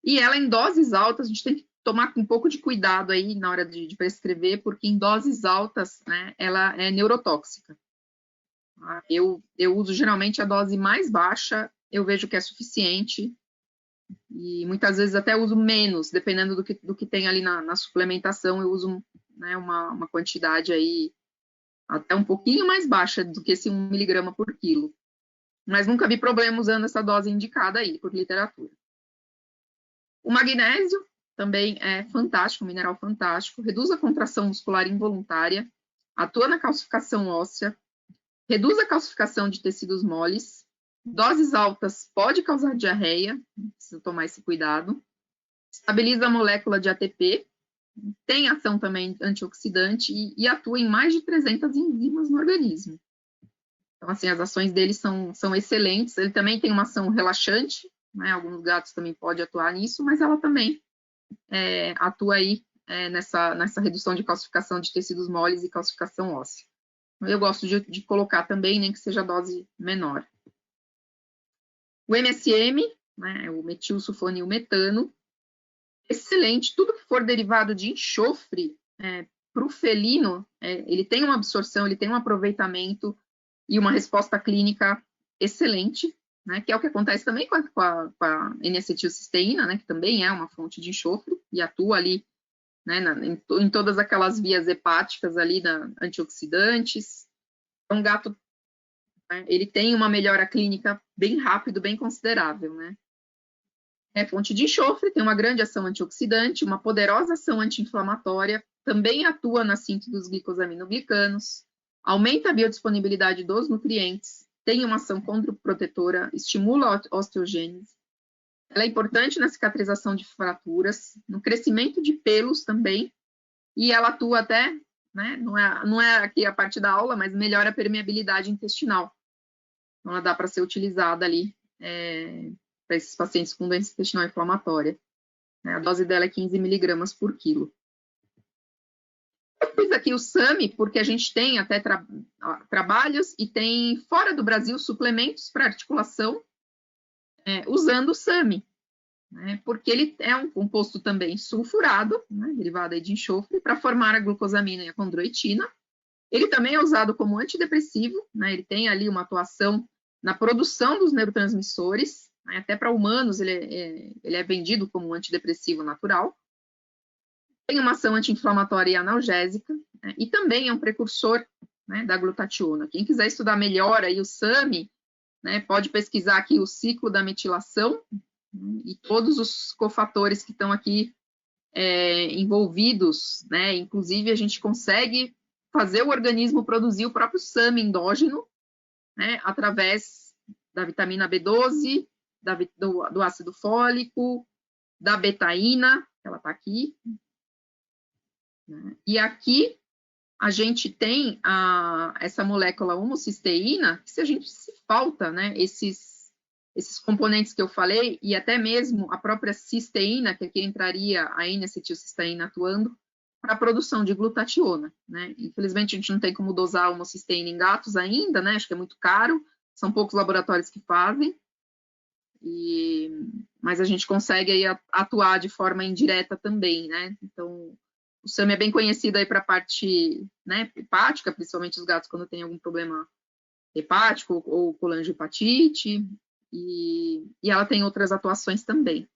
E ela, em doses altas, a gente tem que tomar um pouco de cuidado aí na hora de prescrever, porque em doses altas, né, ela é neurotóxica. Eu uso geralmente a dose mais baixa, eu vejo que é suficiente, e muitas vezes até uso menos, dependendo do que tem ali na suplementação, eu uso, né, uma quantidade aí até um pouquinho mais baixa do que esse 1 mg por quilo. Mas nunca vi problema usando essa dose indicada aí, por literatura. O magnésio também é fantástico, um mineral fantástico, reduz a contração muscular involuntária, atua na calcificação óssea, reduz a calcificação de tecidos moles, doses altas pode causar diarreia, precisa tomar esse cuidado, estabiliza a molécula de ATP, tem ação também antioxidante e atua em mais de 300 enzimas no organismo. Então, assim, as ações dele são excelentes, ele também tem uma ação relaxante, né? Alguns gatos também podem atuar nisso, mas ela também atua aí nessa redução de calcificação de tecidos moles e calcificação óssea. Eu gosto de colocar também, nem que seja dose menor. O MSM, né, o metilsulfonilmetano, excelente, tudo que for derivado de enxofre para o felino, ele tem uma absorção, ele tem um aproveitamento e uma resposta clínica excelente, né, que é o que acontece também com a N-acetilcisteína, né, que também é uma fonte de enxofre e atua ali, né, em todas aquelas vias hepáticas ali, antioxidantes. Então, o gato, né, ele tem uma melhora clínica bem rápido, bem considerável, né. É fonte de enxofre, tem uma grande ação antioxidante, uma poderosa ação anti-inflamatória, também atua na síntese dos glicosaminoglicanos, aumenta a biodisponibilidade dos nutrientes, tem uma ação condroprotetora, estimula a osteogênese. Ela é importante na cicatrização de fraturas, no crescimento de pelos também, e ela atua até, né, não é aqui a parte da aula, mas melhora a permeabilidade intestinal. Então, ela dá para ser utilizada ali para esses pacientes com doença intestinal inflamatória. A dose dela é 15 mg por quilo. Eu fiz aqui o SAMI, porque a gente tem até trabalhos e tem, fora do Brasil, suplementos para articulação usando o SAMI, né, porque ele é um composto também sulfurado, né, derivado aí de enxofre, para formar a glucosamina e a condroitina. Ele também é usado como antidepressivo, né, ele tem ali uma atuação na produção dos neurotransmissores, né, até para humanos ele é vendido como um antidepressivo natural. Tem uma ação anti-inflamatória e analgésica, né, e também é um precursor, né, da glutationa. Quem quiser estudar melhor aí o SAMI, né, pode pesquisar aqui o ciclo da metilação, né, e todos os cofatores que estão aqui envolvidos, né, inclusive a gente consegue fazer o organismo produzir o próprio SAMI endógeno, né, através da vitamina B12, do ácido fólico, da betaína, ela está aqui, né, e aqui a gente tem essa molécula homocisteína, que se a gente se falta, né, esses componentes que eu falei, e até mesmo a própria cisteína, que aqui entraria a N-acetilcisteína atuando, para a produção de glutationa, né? Infelizmente, a gente não tem como dosar a homocisteína em gatos ainda, né? Acho que é muito caro, são poucos laboratórios que fazem, mas a gente consegue aí atuar de forma indireta também, né? Então, o SAMI é bem conhecido aí para a parte, né, hepática, principalmente os gatos quando tem algum problema hepático ou colangiopatite, e ela tem outras atuações também.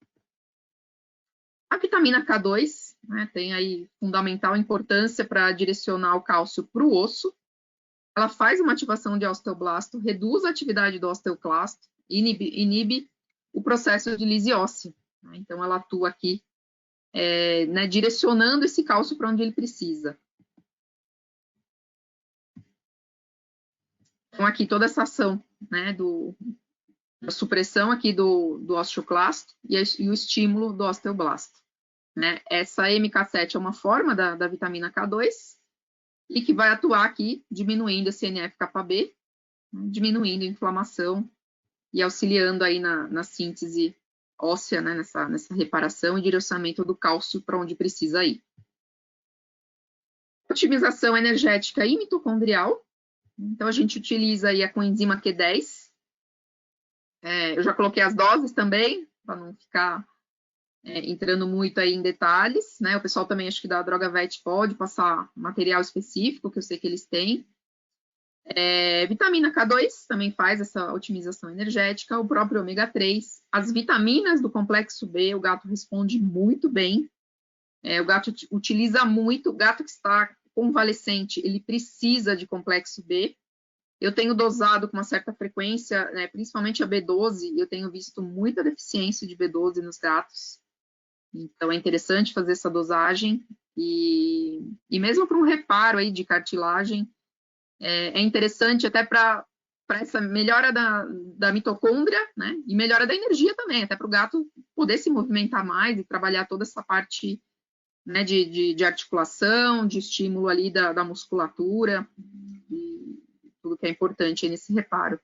A vitamina K2, né, tem aí fundamental importância para direcionar o cálcio para o osso. Ela faz uma ativação de osteoblasto, reduz a atividade do osteoclasto, inibe o processo de lise óssea. Né? Então, ela atua aqui, né, direcionando esse cálcio para onde ele precisa. Então, aqui toda essa ação, né, da supressão aqui do osteoclasto e o estímulo do osteoblasto. Né? Essa MK7 é uma forma da vitamina K2 e que vai atuar aqui diminuindo esse NF-κB, né, diminuindo a inflamação e auxiliando aí na síntese óssea, né, nessa reparação e direcionamento do cálcio para onde precisa ir. Otimização energética e mitocondrial. Então, a gente utiliza aí a coenzima Q10. Eu já coloquei as doses também, para não ficar entrando muito aí em detalhes, né? O pessoal também, acho que da Drogavet pode passar material específico, que eu sei que eles têm. Vitamina K2 também faz essa otimização energética, o próprio ômega 3. As vitaminas do complexo B, o gato responde muito bem. O gato utiliza muito, o gato que está convalescente, ele precisa de complexo B. Eu tenho dosado com uma certa frequência, né, principalmente a B12, eu tenho visto muita deficiência de B12 nos gatos. Então, é interessante fazer essa dosagem. E mesmo para um reparo aí de cartilagem, é interessante até para essa melhora da mitocôndria, né, e melhora da energia também, até para o gato poder se movimentar mais e trabalhar toda essa parte, né, de articulação, de estímulo ali da musculatura, tudo que é importante nesse reparo.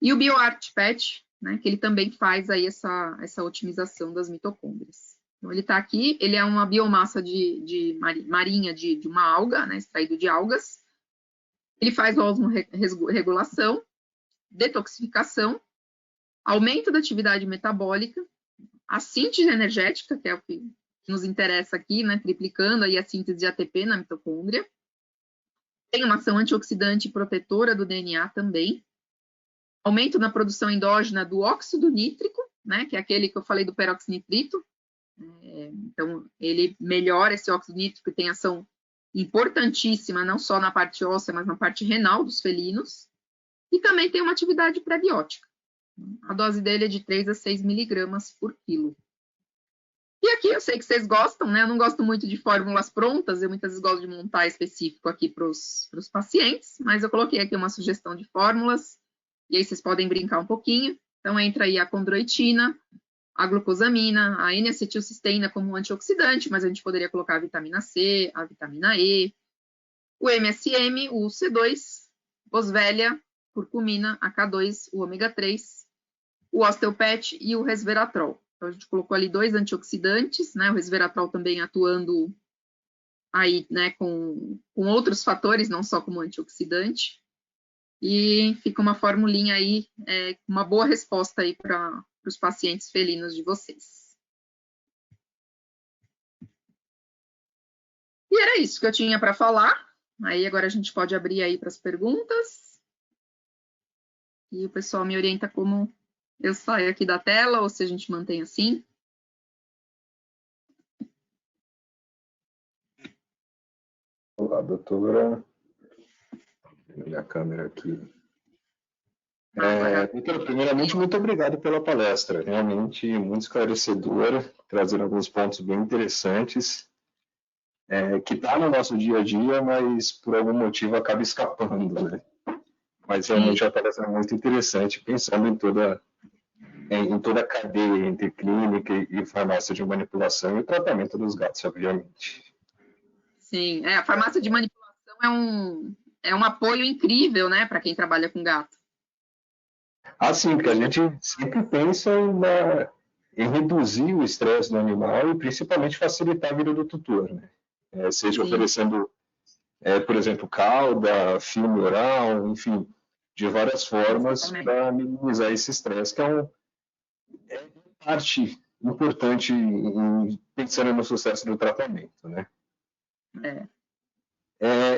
E o BioArt PET, né, que ele também faz aí essa otimização das mitocôndrias. Então, ele está aqui, ele é uma biomassa marinha de uma alga, né, extraído de algas. Ele faz osmorregulação, detoxificação, aumento da atividade metabólica, a síntese energética, que é o que nos interessa aqui, né, triplicando aí a síntese de ATP na mitocôndria. Tem uma ação antioxidante e protetora do DNA também. Aumento na produção endógena do óxido nítrico, né, que é aquele que eu falei do peroxinitrito. Então, ele melhora esse óxido nítrico e tem ação importantíssima, não só na parte óssea, mas na parte renal dos felinos. E também tem uma atividade prebiótica. A dose dele é de 3 a 6 miligramas por quilo. E aqui eu sei que vocês gostam, né? Eu não gosto muito de fórmulas prontas, eu muitas vezes gosto de montar específico aqui para os pacientes, mas eu coloquei aqui uma sugestão de fórmulas, e aí vocês podem brincar um pouquinho. Então, entra aí a condroitina, a glucosamina, a N-acetilcisteína como antioxidante, mas a gente poderia colocar a vitamina C, a vitamina E, o MSM, o C2, boswellia, curcumina, a K2, o ômega 3, o osteopet e o resveratrol. Então, a gente colocou ali 2 antioxidantes, né? O resveratrol também atuando aí, né, com outros fatores, não só como antioxidante, e fica uma formulinha aí, uma boa resposta aí para os pacientes felinos de vocês. E era isso que eu tinha para falar. Aí agora a gente pode abrir aí para as perguntas. E o pessoal me orienta como eu saio aqui da tela ou se a gente mantém assim. Olá, doutora. Minha câmera aqui. Doutora, primeiramente, muito obrigado pela palestra. Realmente muito esclarecedora, trazendo alguns pontos bem interessantes, que está no nosso dia a dia, mas por algum motivo acaba escapando, né? Mas realmente a palestra é muito interessante, pensando em toda a cadeia entre clínica e farmácia de manipulação e o tratamento dos gatos, obviamente. Sim, a farmácia de manipulação é um apoio incrível, né, para quem trabalha com gato. Sim, porque a gente sempre pensa em reduzir o estresse do animal e principalmente facilitar a vida do tutor, né? Seja Sim. oferecendo, por exemplo, cauda, filme oral, enfim, de várias formas para minimizar esse estresse, que é parte importante pensando no sucesso do tratamento, né?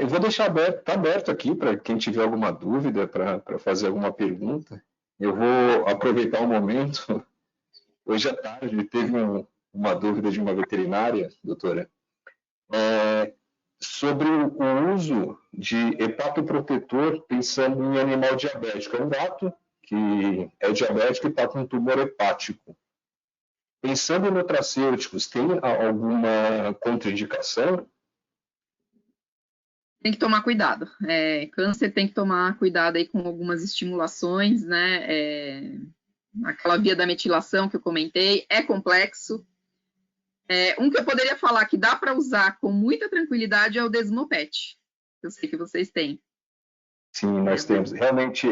Eu vou deixar aberto aqui para quem tiver alguma dúvida, para fazer alguma pergunta. Eu vou aproveitar o momento. Hoje à tarde teve uma dúvida de uma veterinária, doutora, sobre o uso de hepatoprotetor pensando em animal diabético. É um gato que é diabético e está com tumor hepático. Pensando em nutracêuticos, tem alguma contraindicação? Tem que tomar cuidado. Câncer tem que tomar cuidado aí com algumas estimulações, né? Aquela via da metilação que eu comentei, é complexo. Um que eu poderia falar que dá para usar com muita tranquilidade é o Desmopet. Eu sei que vocês têm. Sim, nós temos. Realmente,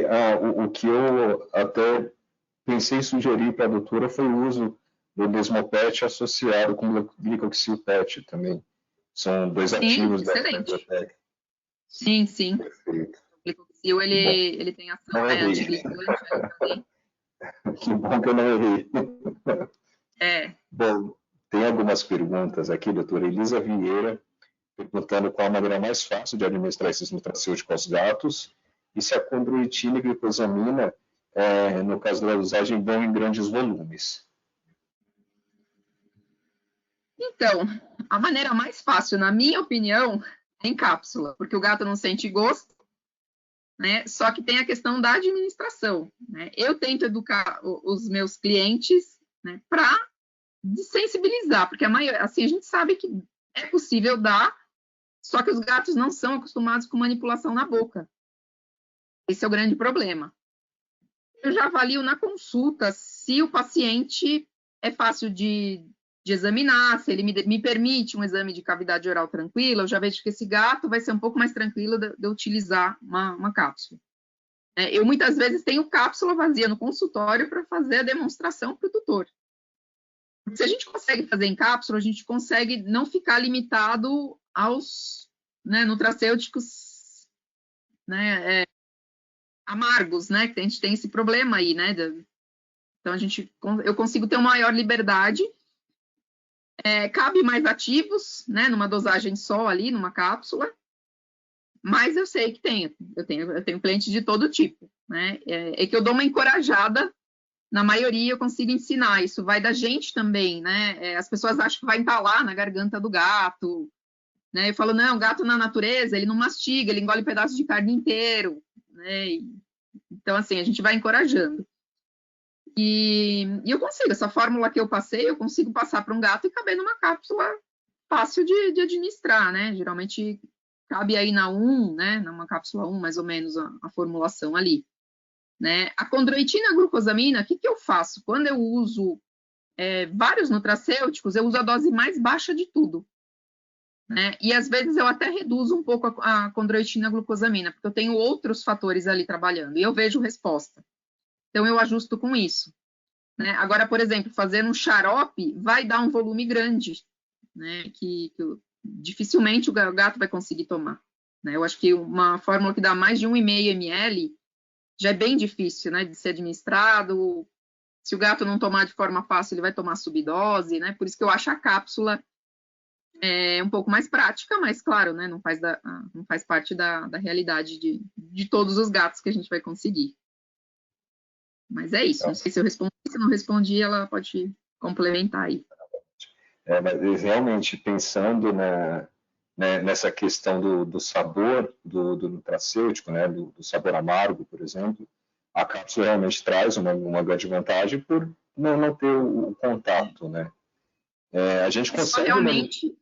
o que eu até pensei em sugerir para a doutora foi o uso do Desmopet associado com o Glicoxil-PET também. São dois ativos da biblioteca. Sim, sim. Perfeito. O Glicoxil, ele tem ação antiglicante também. Que bom que eu não errei. Bom, tem algumas perguntas aqui, doutora Elisa Vieira, perguntando qual a maneira mais fácil de administrar esses nutracêuticos aos gatos e se a condroitina e glicosamina, no caso da usagem, vão em grandes volumes. Então, a maneira mais fácil, na minha opinião, é em cápsula, porque o gato não sente gosto, né? Só que tem a questão da administração, né? Eu tento educar os meus clientes, né, para sensibilizar, porque assim, a gente sabe que é possível dar, só que os gatos não são acostumados com manipulação na boca. Esse é o grande problema. Eu já avalio na consulta se o paciente é fácil de examinar, se ele me permite um exame de cavidade oral tranquila, eu já vejo que esse gato vai ser um pouco mais tranquilo de utilizar uma cápsula. Eu muitas vezes tenho cápsula vazia no consultório para fazer a demonstração para o tutor. Se a gente consegue fazer em cápsula, a gente consegue não ficar limitado aos, né, nutracêuticos, né, amargos, né, que a gente tem esse problema aí, né, então eu consigo ter uma maior liberdade, cabe mais ativos, né, numa dosagem só ali, numa cápsula, mas eu sei que eu tenho clientes de todo tipo, né, que eu dou uma encorajada. Na maioria eu consigo ensinar, isso vai da gente também, né? As pessoas acham que vai entalar na garganta do gato, né? Eu falo, não, o gato na natureza, ele não mastiga, ele engole pedaços de carne inteiro, né? Então, assim, a gente vai encorajando. E eu consigo, essa fórmula que eu passei, eu consigo passar para um gato e caber numa cápsula fácil de administrar, né? Geralmente cabe aí na 1, né? Numa cápsula 1, mais ou menos, a formulação ali. Né? A condroitina glucosamina, o que eu faço? Quando eu uso vários nutracêuticos, eu uso a dose mais baixa de tudo. Né? E às vezes eu até reduzo um pouco a condroitina glucosamina, porque eu tenho outros fatores ali trabalhando, e eu vejo resposta. Então eu ajusto com isso. Né? Agora, por exemplo, fazer um xarope vai dar um volume grande, né? Que dificilmente o gato vai conseguir tomar, né? Eu acho que uma fórmula que dá mais de 1,5 ml já é bem difícil, né, de ser administrado. Se o gato não tomar de forma fácil, ele vai tomar subdose, né? Por isso que eu acho a cápsula um pouco mais prática, mas claro, né, não faz parte da realidade de todos os gatos que a gente vai conseguir. Mas é isso, não sei se eu respondi, se não respondi, ela pode complementar aí. Mas realmente, pensando nessa questão do sabor do nutracêutico, né, do sabor amargo, por exemplo, a cápsula realmente traz uma grande vantagem por não ter o contato, né? A gente consegue... realmente...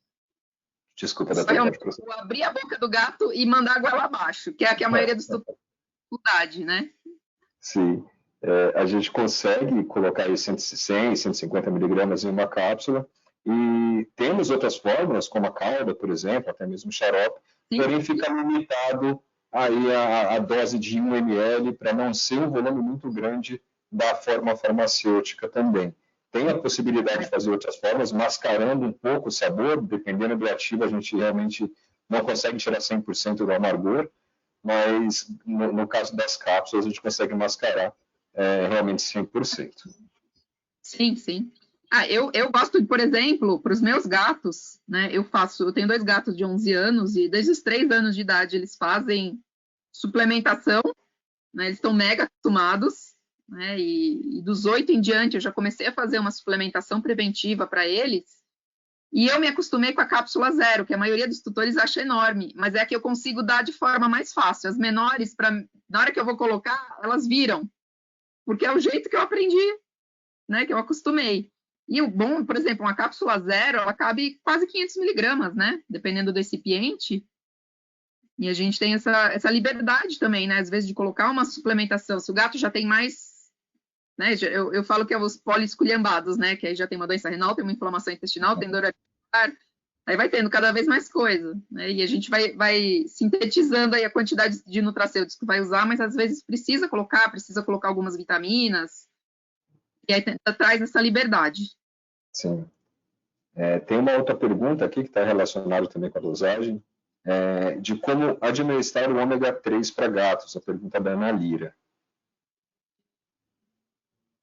Desculpa, doutor, pode prosseguir. Abrir a boca do gato e mandar a goela abaixo, que é a que a maioria dos tutores tem dificuldade, né? Sim. A gente consegue colocar aí 100, 150 miligramas em uma cápsula, e temos outras fórmulas, como a calda, por exemplo, até mesmo xarope, porém fica limitado aí a dose de 1 ml para não ser um volume muito grande da forma farmacêutica também. Tem a possibilidade de fazer outras formas, mascarando um pouco o sabor, dependendo do ativo, a gente realmente não consegue tirar 100% do amargor, mas no caso das cápsulas, a gente consegue mascarar realmente 100%. Sim, sim. Eu gosto, por exemplo, para os meus gatos, né, eu tenho 2 gatos de 11 anos, e desde os 3 anos de idade eles fazem suplementação, né, eles estão mega acostumados, né, e dos 8 em diante eu já comecei a fazer uma suplementação preventiva para eles, e eu me acostumei com a cápsula 0, que a maioria dos tutores acha enorme, mas é a que eu consigo dar de forma mais fácil. As menores, na hora que eu vou colocar, elas viram, porque é o jeito que eu aprendi, né, que eu acostumei. E o bom, por exemplo, uma cápsula 0, ela cabe quase 500 miligramas, né, dependendo do recipiente. E a gente tem essa liberdade também, né, às vezes, de colocar uma suplementação. Se o gato já tem mais, né, eu falo que é os poliesculhambados, né, que aí já tem uma doença renal, tem uma inflamação intestinal, tem dor articular, aí vai tendo cada vez mais coisa, né, e a gente vai sintetizando aí a quantidade de nutracêuticos que vai usar, mas às vezes precisa colocar algumas vitaminas, e aí traz essa liberdade. Sim. Tem uma outra pergunta aqui que está relacionada também com a dosagem, de como administrar o ômega 3 para gatos, a pergunta da Ana Lira.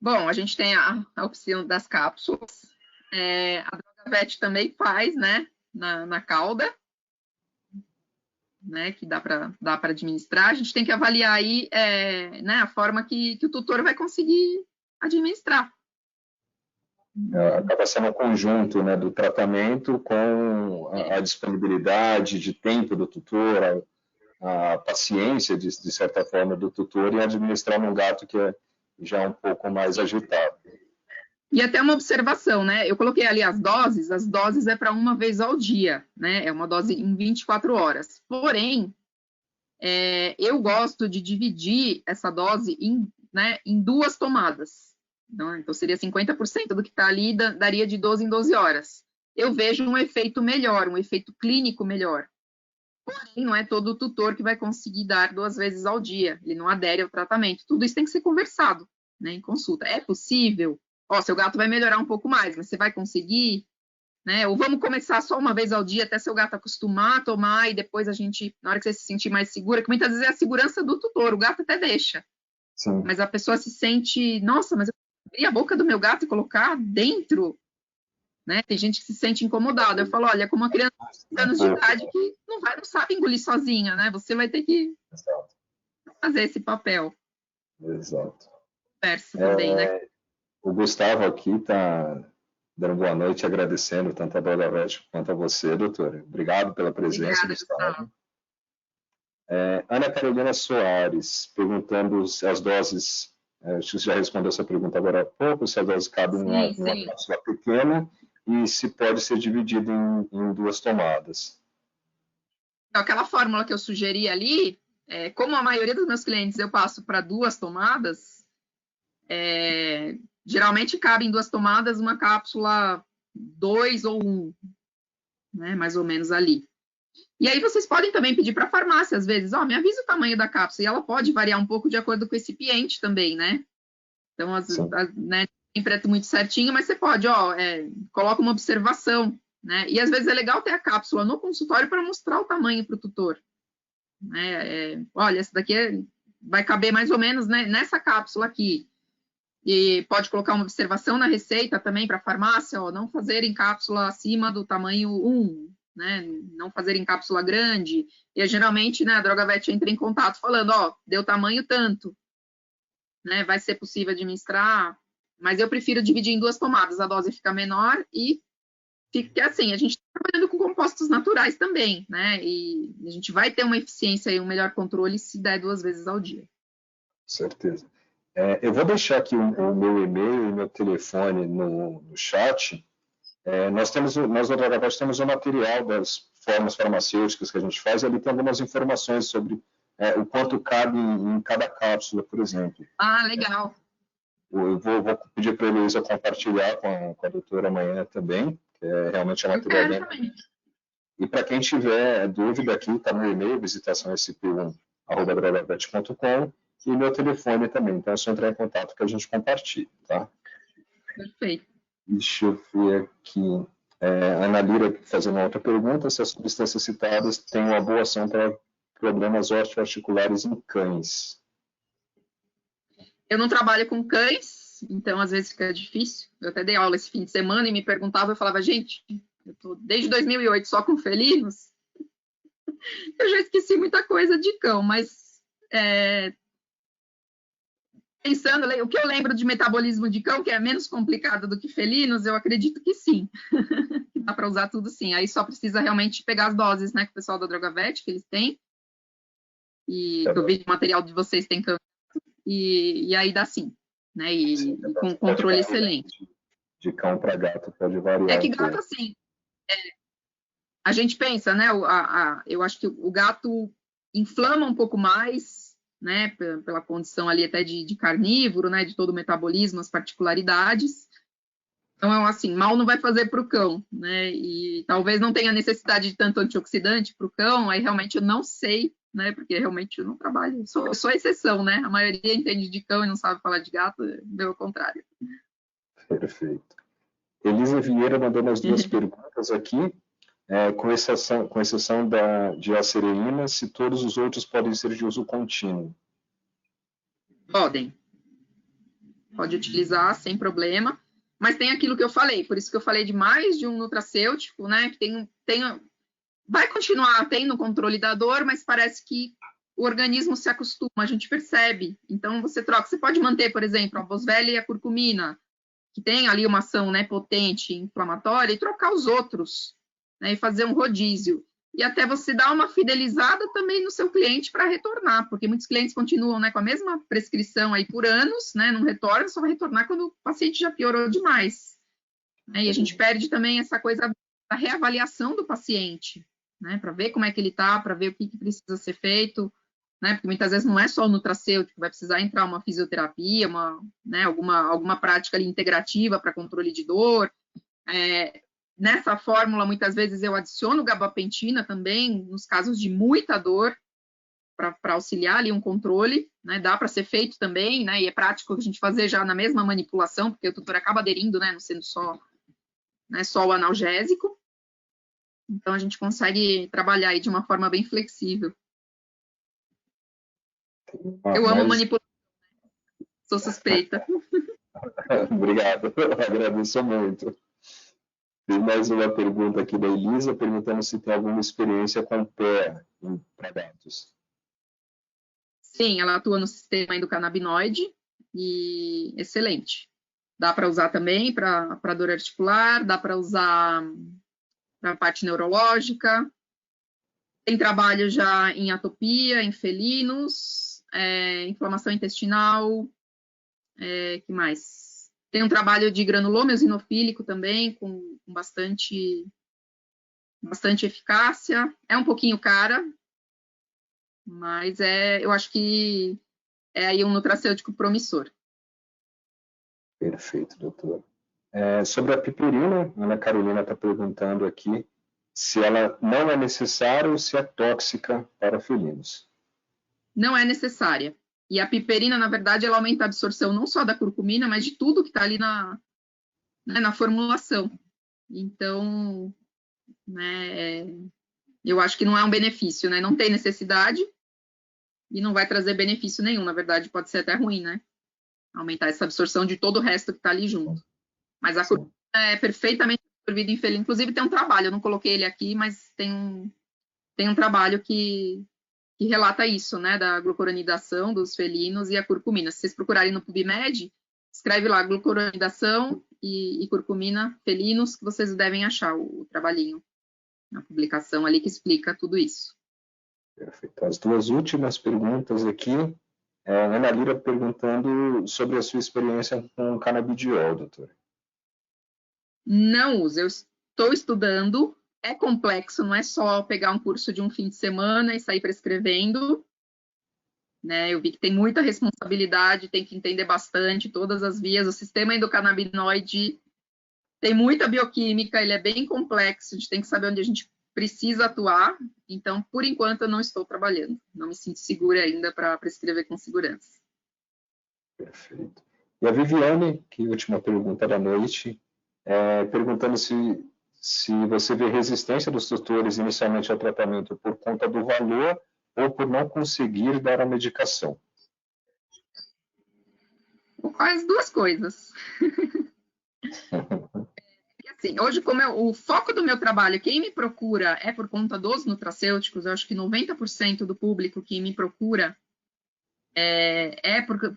Bom, a gente tem a opção das cápsulas, a Drogavet também faz, né, na cauda, né, que dá para administrar. A gente tem que avaliar aí, né, a forma que o tutor vai conseguir administrar. Acaba sendo um conjunto, né, do tratamento com a disponibilidade de tempo do tutor, a paciência, de certa forma, do tutor em administrar um gato que é já um pouco mais agitado. E até uma observação, né? Eu coloquei ali as doses é para uma vez ao dia, né? É uma dose em 24 horas. Porém, eu gosto de dividir essa dose em 2 tomadas. Então, seria 50% do que está ali, daria de 12 em 12 horas. Eu vejo um efeito melhor, um efeito clínico melhor. Porém, não é todo tutor que vai conseguir dar 2 vezes ao dia. Ele não adere ao tratamento. Tudo isso tem que ser conversado, né, em consulta. É possível? Seu gato vai melhorar um pouco mais, mas você vai conseguir? Né? Ou vamos começar só uma vez ao dia até seu gato acostumar a tomar e depois a gente, na hora que você se sentir mais segura, que muitas vezes é a segurança do tutor, o gato até deixa. Sim. Mas a pessoa se sente, nossa, mas eu abrir a boca do meu gato e colocar dentro, né? Tem gente que se sente incomodada. Eu falo, olha, como uma criança de anos de idade que não sabe engolir sozinha, né? Você vai ter que fazer esse papel. Exato. Conversa também, né? O Gustavo aqui está dando boa noite, agradecendo tanto a Drogavet quanto a você, doutora. Obrigado pela presença, Gustavo. Ana Carolina Soares, perguntando se as doses, acho que você já respondeu essa pergunta agora há pouco, se as doses cabem numa cápsula pequena e se pode ser dividido em 2 tomadas. Aquela fórmula que eu sugeri ali, como a maioria dos meus clientes eu passo para 2 tomadas, geralmente cabe em 2 tomadas uma cápsula 2 ou 1, né, mais ou menos ali. E aí vocês podem também pedir para a farmácia, às vezes, me avisa o tamanho da cápsula, e ela pode variar um pouco de acordo com o recipiente também, né? Então, né, sempre é muito certinho, mas você pode, coloca uma observação, né? E às vezes é legal ter a cápsula no consultório para mostrar o tamanho para o tutor. Né? Olha, essa daqui vai caber mais ou menos, né, nessa cápsula aqui. E pode colocar uma observação na receita também para a farmácia, ó, não fazer em cápsula acima do tamanho 1, né? Não fazer em cápsula grande. E geralmente, né, a Drogavet entra em contato falando, ó, deu tamanho tanto, né? Vai ser possível administrar, mas eu prefiro dividir em 2 tomadas, a dose fica menor e fica assim, a gente está trabalhando com compostos naturais também, né? E a gente vai ter uma eficiência e um melhor controle se der 2 vezes ao dia. Certeza. Eu vou deixar aqui o meu e-mail e meu telefone no chat. Nós na Drogavet temos o material das formas farmacêuticas que a gente faz, e ali tem algumas informações sobre o quanto cabe em cada cápsula, por exemplo. Ah, legal. Eu vou pedir para a Heloísa compartilhar com a doutora amanhã também, que realmente é um material bem. E para quem tiver dúvida aqui, está no e-mail, visitaçãosp1@drogavet.com, e meu telefone também. Então é só entrar em contato que a gente compartilha, tá? Perfeito. Deixa eu ver aqui. A Ana Lira fazendo uma outra pergunta, se as substâncias citadas têm uma boa ação para problemas osteoarticulares em cães. Eu não trabalho com cães, então às vezes fica difícil. Eu até dei aula esse fim de semana e me perguntava, eu falava, gente, eu estou desde 2008 só com felinos. Eu já esqueci muita coisa de cão, mas pensando, o que eu lembro de metabolismo de cão, que é menos complicado do que felinos, eu acredito que sim. Dá para usar tudo sim. Aí só precisa realmente pegar as doses, né, que o pessoal da Drogavet, que eles têm. E eu vi que o material de vocês tem cão. E aí dá sim, né? E com controle excelente. De cão para gato pode variar. É que gato, assim, a gente pensa, né? Eu acho que o gato inflama um pouco mais, né? Pela condição ali até de carnívoro, né? De todo o metabolismo, as particularidades. Então, assim, mal não vai fazer para o cão, né? E talvez não tenha necessidade de tanto antioxidante para o cão, aí realmente eu não sei, né? Porque realmente eu não trabalho, eu sou exceção, né? A maioria entende de cão e não sabe falar de gato, pelo contrário. Perfeito. Elisa Vieira mandou umas 2 perguntas aqui, com exceção de acereína, se todos os outros podem ser de uso contínuo. Podem. Pode utilizar sem problema. Mas tem aquilo que eu falei, por isso que eu falei de mais de um nutracêutico, né? Que vai continuar tendo controle da dor, mas parece que o organismo se acostuma, a gente percebe. Então, você troca. Você pode manter, por exemplo, a boswellia e a curcumina, que tem ali uma ação, né, potente, inflamatória, e trocar os outros, né? E fazer um rodízio. E até você dar uma fidelizada também no seu cliente para retornar, porque muitos clientes continuam, né, com a mesma prescrição aí por anos, né, não retorna, só vai retornar quando o paciente já piorou demais. E a gente perde também essa coisa da reavaliação do paciente, né, para ver como é que ele está, para ver o que precisa ser feito, né, porque muitas vezes não é só o nutracêutico, vai precisar entrar uma fisioterapia, né, alguma prática ali integrativa para controle de dor. Nessa fórmula, muitas vezes eu adiciono gabapentina também, nos casos de muita dor, para auxiliar ali um controle, né? Dá para ser feito também, né? E é prático a gente fazer já na mesma manipulação, porque o tutor acaba aderindo, né? Não sendo só o analgésico. Então, a gente consegue trabalhar aí de uma forma bem flexível. Eu amo manipulação, né? Sou suspeita. Obrigado, eu agradeço muito. Tem mais uma pergunta aqui da Elisa, perguntando se tem alguma experiência com PEA para gatos. Sim, ela atua no sistema endocannabinoide e excelente. Dá para usar também para dor articular, dá para usar para a parte neurológica. Tem trabalho já em atopia, em felinos, inflamação intestinal, que mais? Tem um trabalho de granuloma eosinofílico também, com bastante eficácia. É um pouquinho cara, mas eu acho que é aí um nutracêutico promissor. Perfeito, doutor. Sobre a piperina, a Ana Carolina está perguntando aqui se ela não é necessária ou se é tóxica para felinos. Não é necessária. E a piperina, na verdade, ela aumenta a absorção não só da curcumina, mas de tudo que está ali na formulação. Então, né? Eu acho que não é um benefício, né? Não tem necessidade e não vai trazer benefício nenhum. Na verdade, pode ser até ruim, né? Aumentar essa absorção de todo o resto que está ali junto. Mas a curcumina é perfeitamente absorvida em felino. Inclusive, tem um trabalho, eu não coloquei ele aqui, mas tem um trabalho que relata isso, né? Da glucoronidação dos felinos e a curcumina. Se vocês procurarem no PubMed, escreve lá glucoronidação e curcumina felinos, que vocês devem achar o trabalhinho, a publicação ali que explica tudo isso. Perfeito. As duas últimas perguntas aqui. Ana Lira perguntando sobre a sua experiência com canabidiol, doutor. Não uso, eu estou estudando, é complexo, não é só pegar um curso de um fim de semana e sair prescrevendo, né? Eu vi que tem muita responsabilidade, tem que entender bastante todas as vias. O sistema endocannabinoide tem muita bioquímica, ele é bem complexo, a gente tem que saber onde a gente precisa atuar. Então, por enquanto, eu não estou trabalhando. Não me sinto segura ainda para prescrever com segurança. Perfeito. E a Viviane, que última pergunta da noite, perguntando se você vê resistência dos tutores inicialmente ao tratamento por conta do valor ou por não conseguir dar a medicação. As duas coisas. Assim, hoje, como o foco do meu trabalho, quem me procura é por conta dos nutracêuticos, eu acho que 90% do público que me procura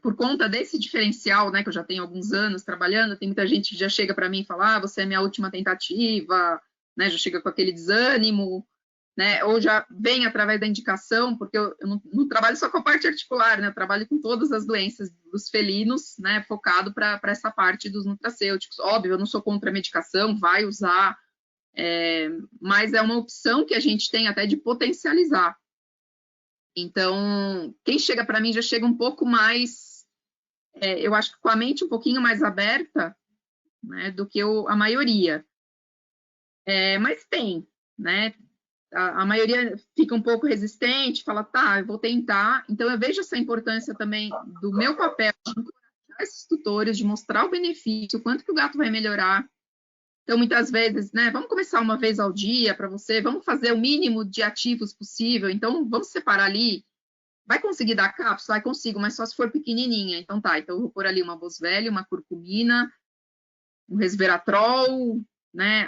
por conta desse diferencial, né, que eu já tenho alguns anos trabalhando. Tem muita gente que já chega para mim e fala, você é minha última tentativa, né, já chega com aquele desânimo, né, ou já vem através da indicação, porque eu não trabalho só com a parte articular, né, eu trabalho com todas as doenças dos felinos, né, focado para essa parte dos nutracêuticos. Óbvio, eu não sou contra a medicação, vai usar, mas é uma opção que a gente tem até de potencializar. Então, quem chega para mim já chega um pouco mais, eu acho que com a mente um pouquinho mais aberta, né, do que a maioria. Mas tem, né? A maioria fica um pouco resistente, fala, tá, eu vou tentar. Então, eu vejo essa importância também do meu papel de encorajar esses tutores, de mostrar o benefício, o quanto que o gato vai melhorar. Então, muitas vezes, né, vamos começar uma vez ao dia para você, vamos fazer o mínimo de ativos possível, então vamos separar ali. Vai conseguir dar cápsula? Consigo, mas só se for pequenininha. Então tá, então eu vou pôr ali uma boswellia, uma curcumina, um resveratrol, né,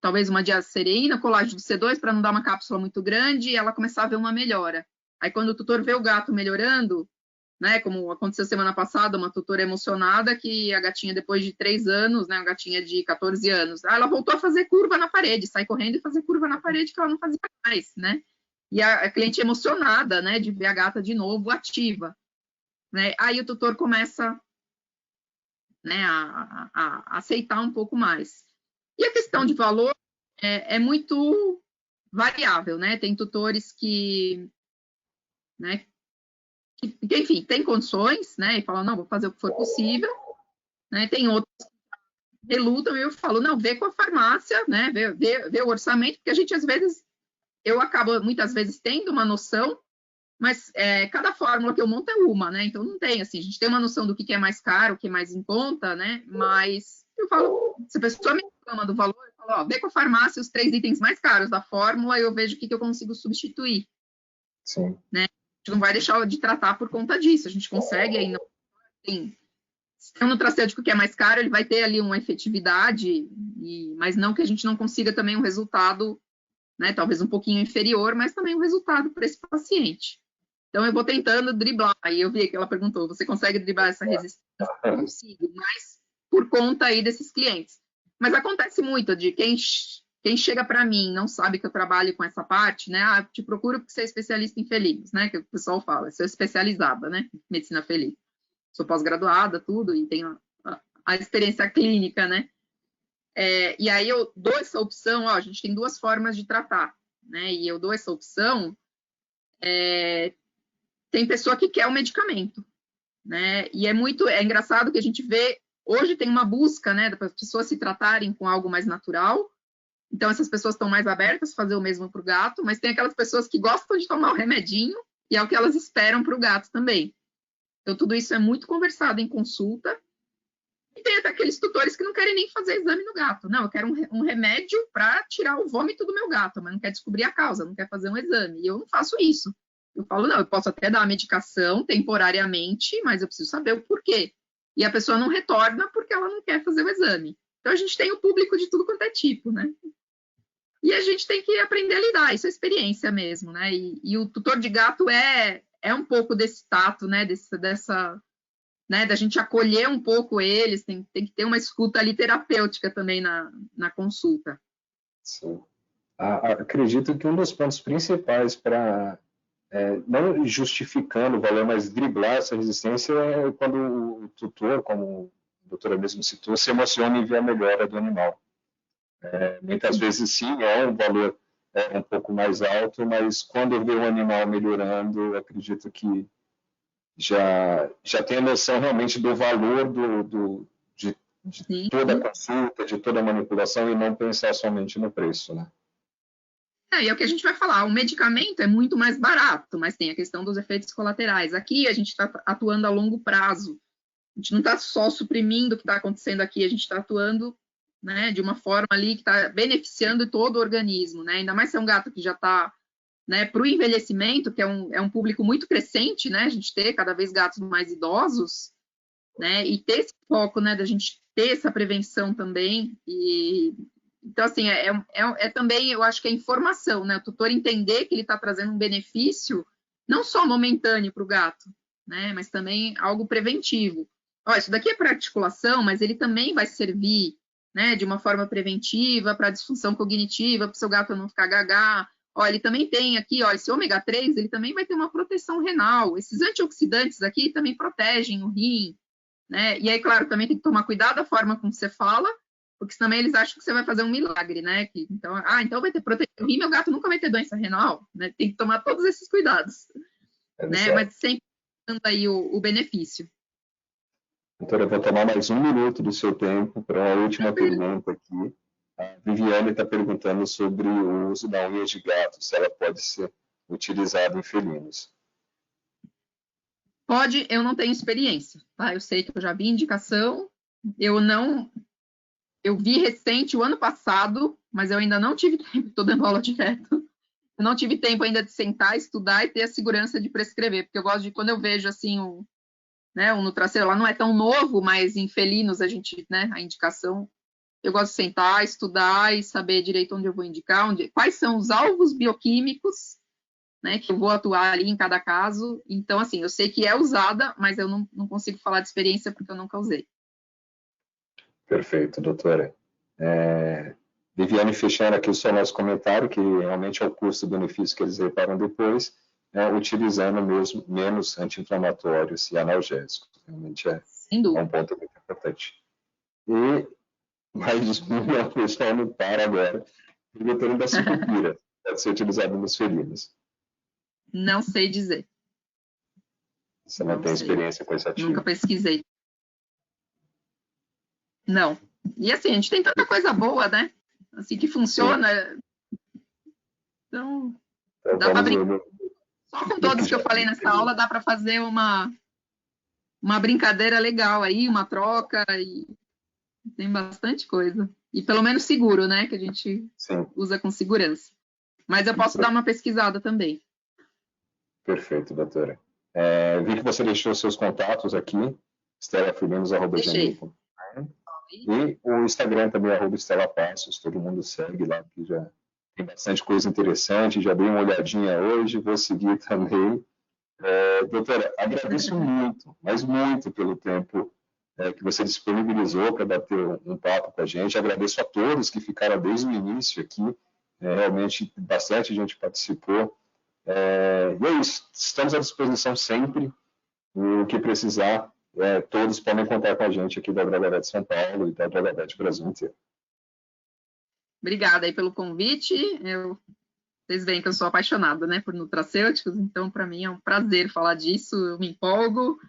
talvez uma diacereína, colágeno C2, para não dar uma cápsula muito grande, e ela começar a ver uma melhora. Aí quando o tutor vê o gato melhorando, né, como aconteceu semana passada, uma tutora emocionada, que a gatinha depois de 3 anos, né, uma gatinha de 14 anos, ela voltou a fazer curva na parede, sai correndo e fazer curva na parede que ela não fazia mais, né? E a cliente emocionada, né, de ver a gata de novo ativa, né? Aí o tutor começa, né, a aceitar um pouco mais. E a questão de valor é muito variável, né? Tem tutores que, né, que, enfim, tem condições, né, e falam, não, vou fazer o que for possível, né? Tem outros que relutam e eu falo, não, vê com a farmácia, né, vê o orçamento, porque a gente, às vezes, eu acabo, muitas vezes, tendo uma noção, mas cada fórmula que eu monto é uma, né? Então, não tem, assim, a gente tem uma noção do que é mais caro, o que é mais em conta, né? Mas eu falo, se a pessoa me reclama do valor, eu falo, vê com a farmácia os 3 itens mais caros da fórmula e eu vejo o que eu consigo substituir. Sim. Né? A gente não vai deixar de tratar por conta disso, a gente consegue ainda, assim, se tem um nutracêutico que é mais caro, ele vai ter ali uma efetividade, mas não que a gente não consiga também um resultado, né, talvez um pouquinho inferior, mas também um resultado para esse paciente. Então, eu vou tentando driblar. Aí eu vi que ela perguntou, você consegue driblar essa resistência? Eu consigo, mas por conta aí desses clientes. Mas acontece muito de quem chega para mim não sabe que eu trabalho com essa parte, né? Ah, te procuro porque você é especialista em felinos, né? Que o pessoal fala, sou especializada, né? Em medicina felina. Sou pós-graduada, tudo, e tenho a experiência clínica, né? E aí eu dou essa opção, a gente tem 2 formas de tratar, né? E eu dou essa opção. Tem pessoa que quer o medicamento, né? E é engraçado que a gente vê, hoje tem uma busca, né, das pessoas se tratarem com algo mais natural. Então, essas pessoas estão mais abertas a fazer o mesmo para o gato, mas tem aquelas pessoas que gostam de tomar o remedinho e é o que elas esperam para o gato também. Então, tudo isso é muito conversado em consulta. E tem até aqueles tutores que não querem nem fazer exame no gato. Não, eu quero um remédio para tirar o vômito do meu gato, mas não quer descobrir a causa, não quer fazer um exame. E eu não faço isso. Eu falo, não, eu posso até dar a medicação temporariamente, mas eu preciso saber o porquê. E a pessoa não retorna porque ela não quer fazer o exame. Então, a gente tem o público de tudo quanto é tipo, né? E a gente tem que aprender a lidar, isso é experiência mesmo, né? E o tutor de gato é um pouco desse tato, né? Dessa, né? Da gente acolher um pouco eles, tem que ter uma escuta ali terapêutica também na consulta. Sim. Acredito que um dos pontos principais para, não justificando o valor, mas driblar essa resistência é quando o tutor, como a doutora mesmo citou, se emociona em ver a melhora do animal. Muitas vezes, sim, é um valor um pouco mais alto, mas quando eu vejo o animal melhorando, eu acredito que já tem a noção realmente do valor de toda a consulta, de toda a manipulação, e não pensar somente no preço, né? E é o que a gente vai falar, o medicamento é muito mais barato, mas tem a questão dos efeitos colaterais. Aqui a gente está atuando a longo prazo, a gente não está só suprimindo o que está acontecendo aqui, a gente está atuando, né, de uma forma ali que está beneficiando todo o organismo, né? Ainda mais se é um gato que já está, né, para o envelhecimento, que é um público muito crescente, né? A gente ter cada vez gatos mais idosos, né? E ter esse foco, né, da gente ter essa prevenção também. Então, assim, também, eu acho que é informação, né? O tutor entender que ele está trazendo um benefício, não só momentâneo para o gato, né? Mas também algo preventivo. Ó, isso daqui é para articulação, mas ele também vai servir, né, de uma forma preventiva para disfunção cognitiva, para o seu gato não ficar gaga. Ó, ele também tem aqui, ó, esse ômega 3, ele também vai ter uma proteção renal. Esses antioxidantes aqui também protegem o rim, né? E aí, claro, também tem que tomar cuidado da forma como você fala, porque também eles acham que você vai fazer um milagre, né? Então vai ter proteína do rim, meu gato nunca vai ter doença renal, né? Tem que tomar todos esses cuidados, né? Mas sempre dando aí o benefício. Doutora, eu vou tomar mais um minuto do seu tempo para uma última pergunta aqui. A Viviane está perguntando sobre o uso da unha de gato, se ela pode ser utilizada em felinos. Pode, eu não tenho experiência, tá? Eu sei que eu já vi indicação, eu vi recente, o ano passado, mas eu ainda não tive tempo, estou dando aula direto, eu não tive tempo ainda de sentar, estudar e ter a segurança de prescrever, porque eu gosto de, quando eu vejo, assim, um nutraceiro, ela não é tão novo, mas em felinos a gente, né, a indicação, eu gosto de sentar, estudar e saber direito onde eu vou indicar, quais são os alvos bioquímicos, né, que eu vou atuar ali em cada caso. Então, assim, eu sei que é usada, mas eu não consigo falar de experiência porque eu nunca usei. Perfeito, doutora. Viviane, fechando aqui só nosso comentário, que realmente é o custo-benefício que eles reparam depois, utilizando mesmo menos anti-inflamatórios e analgésicos. Realmente é um ponto muito importante. Mas o pessoal não para agora. O doutor da sucupira pode ser utilizado nos felinos. Não sei dizer. Você não tem experiência com esse ativo? Nunca pesquisei. Não. E assim, a gente tem tanta coisa boa, né? Assim, que funciona. Sim. Então, dá para brincar. Só com todos que eu falei nessa aula, dá para fazer uma brincadeira legal aí, uma troca, e tem bastante coisa. E pelo menos seguro, né? Que a gente usa com segurança. Mas eu posso dar uma pesquisada também. Perfeito, doutora. Vi que você deixou seus contatos aqui, estelafilinos@gmail.com. E o Instagram também, @estelapassos, todo mundo segue lá, que já tem bastante coisa interessante, já dei uma olhadinha hoje, vou seguir também. Doutora, agradeço muito, mas muito pelo tempo que você disponibilizou para bater um papo com a gente. Agradeço a todos que ficaram desde o início aqui, realmente bastante gente participou. E é isso, estamos à disposição sempre, o que precisar, todos podem contar com a gente aqui da Drogavet São Paulo e da Drogavet Brasil inteiro. Obrigada aí pelo convite. Vocês veem que eu sou apaixonada, né, por nutracêuticos, então para mim é um prazer falar disso, eu me empolgo,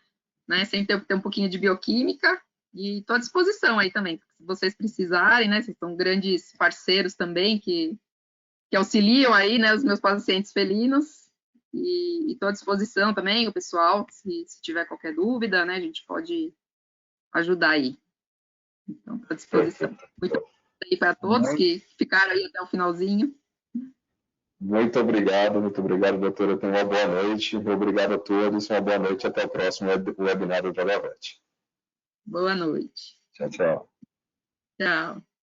né, sempre ter um pouquinho de bioquímica, e estou à disposição aí também, se vocês precisarem, né, vocês são grandes parceiros também que auxiliam aí, né, os meus pacientes felinos, e estou à disposição também, o pessoal, se tiver qualquer dúvida, né, a gente pode ajudar aí. Então, à disposição. Muito obrigada aí para todos que ficaram aí até o finalzinho. Muito obrigado, doutora. Tenha uma boa noite. Obrigado a todos. Uma boa noite. Até o próximo webinar do Jogavet. Boa noite. Tchau, tchau. Tchau.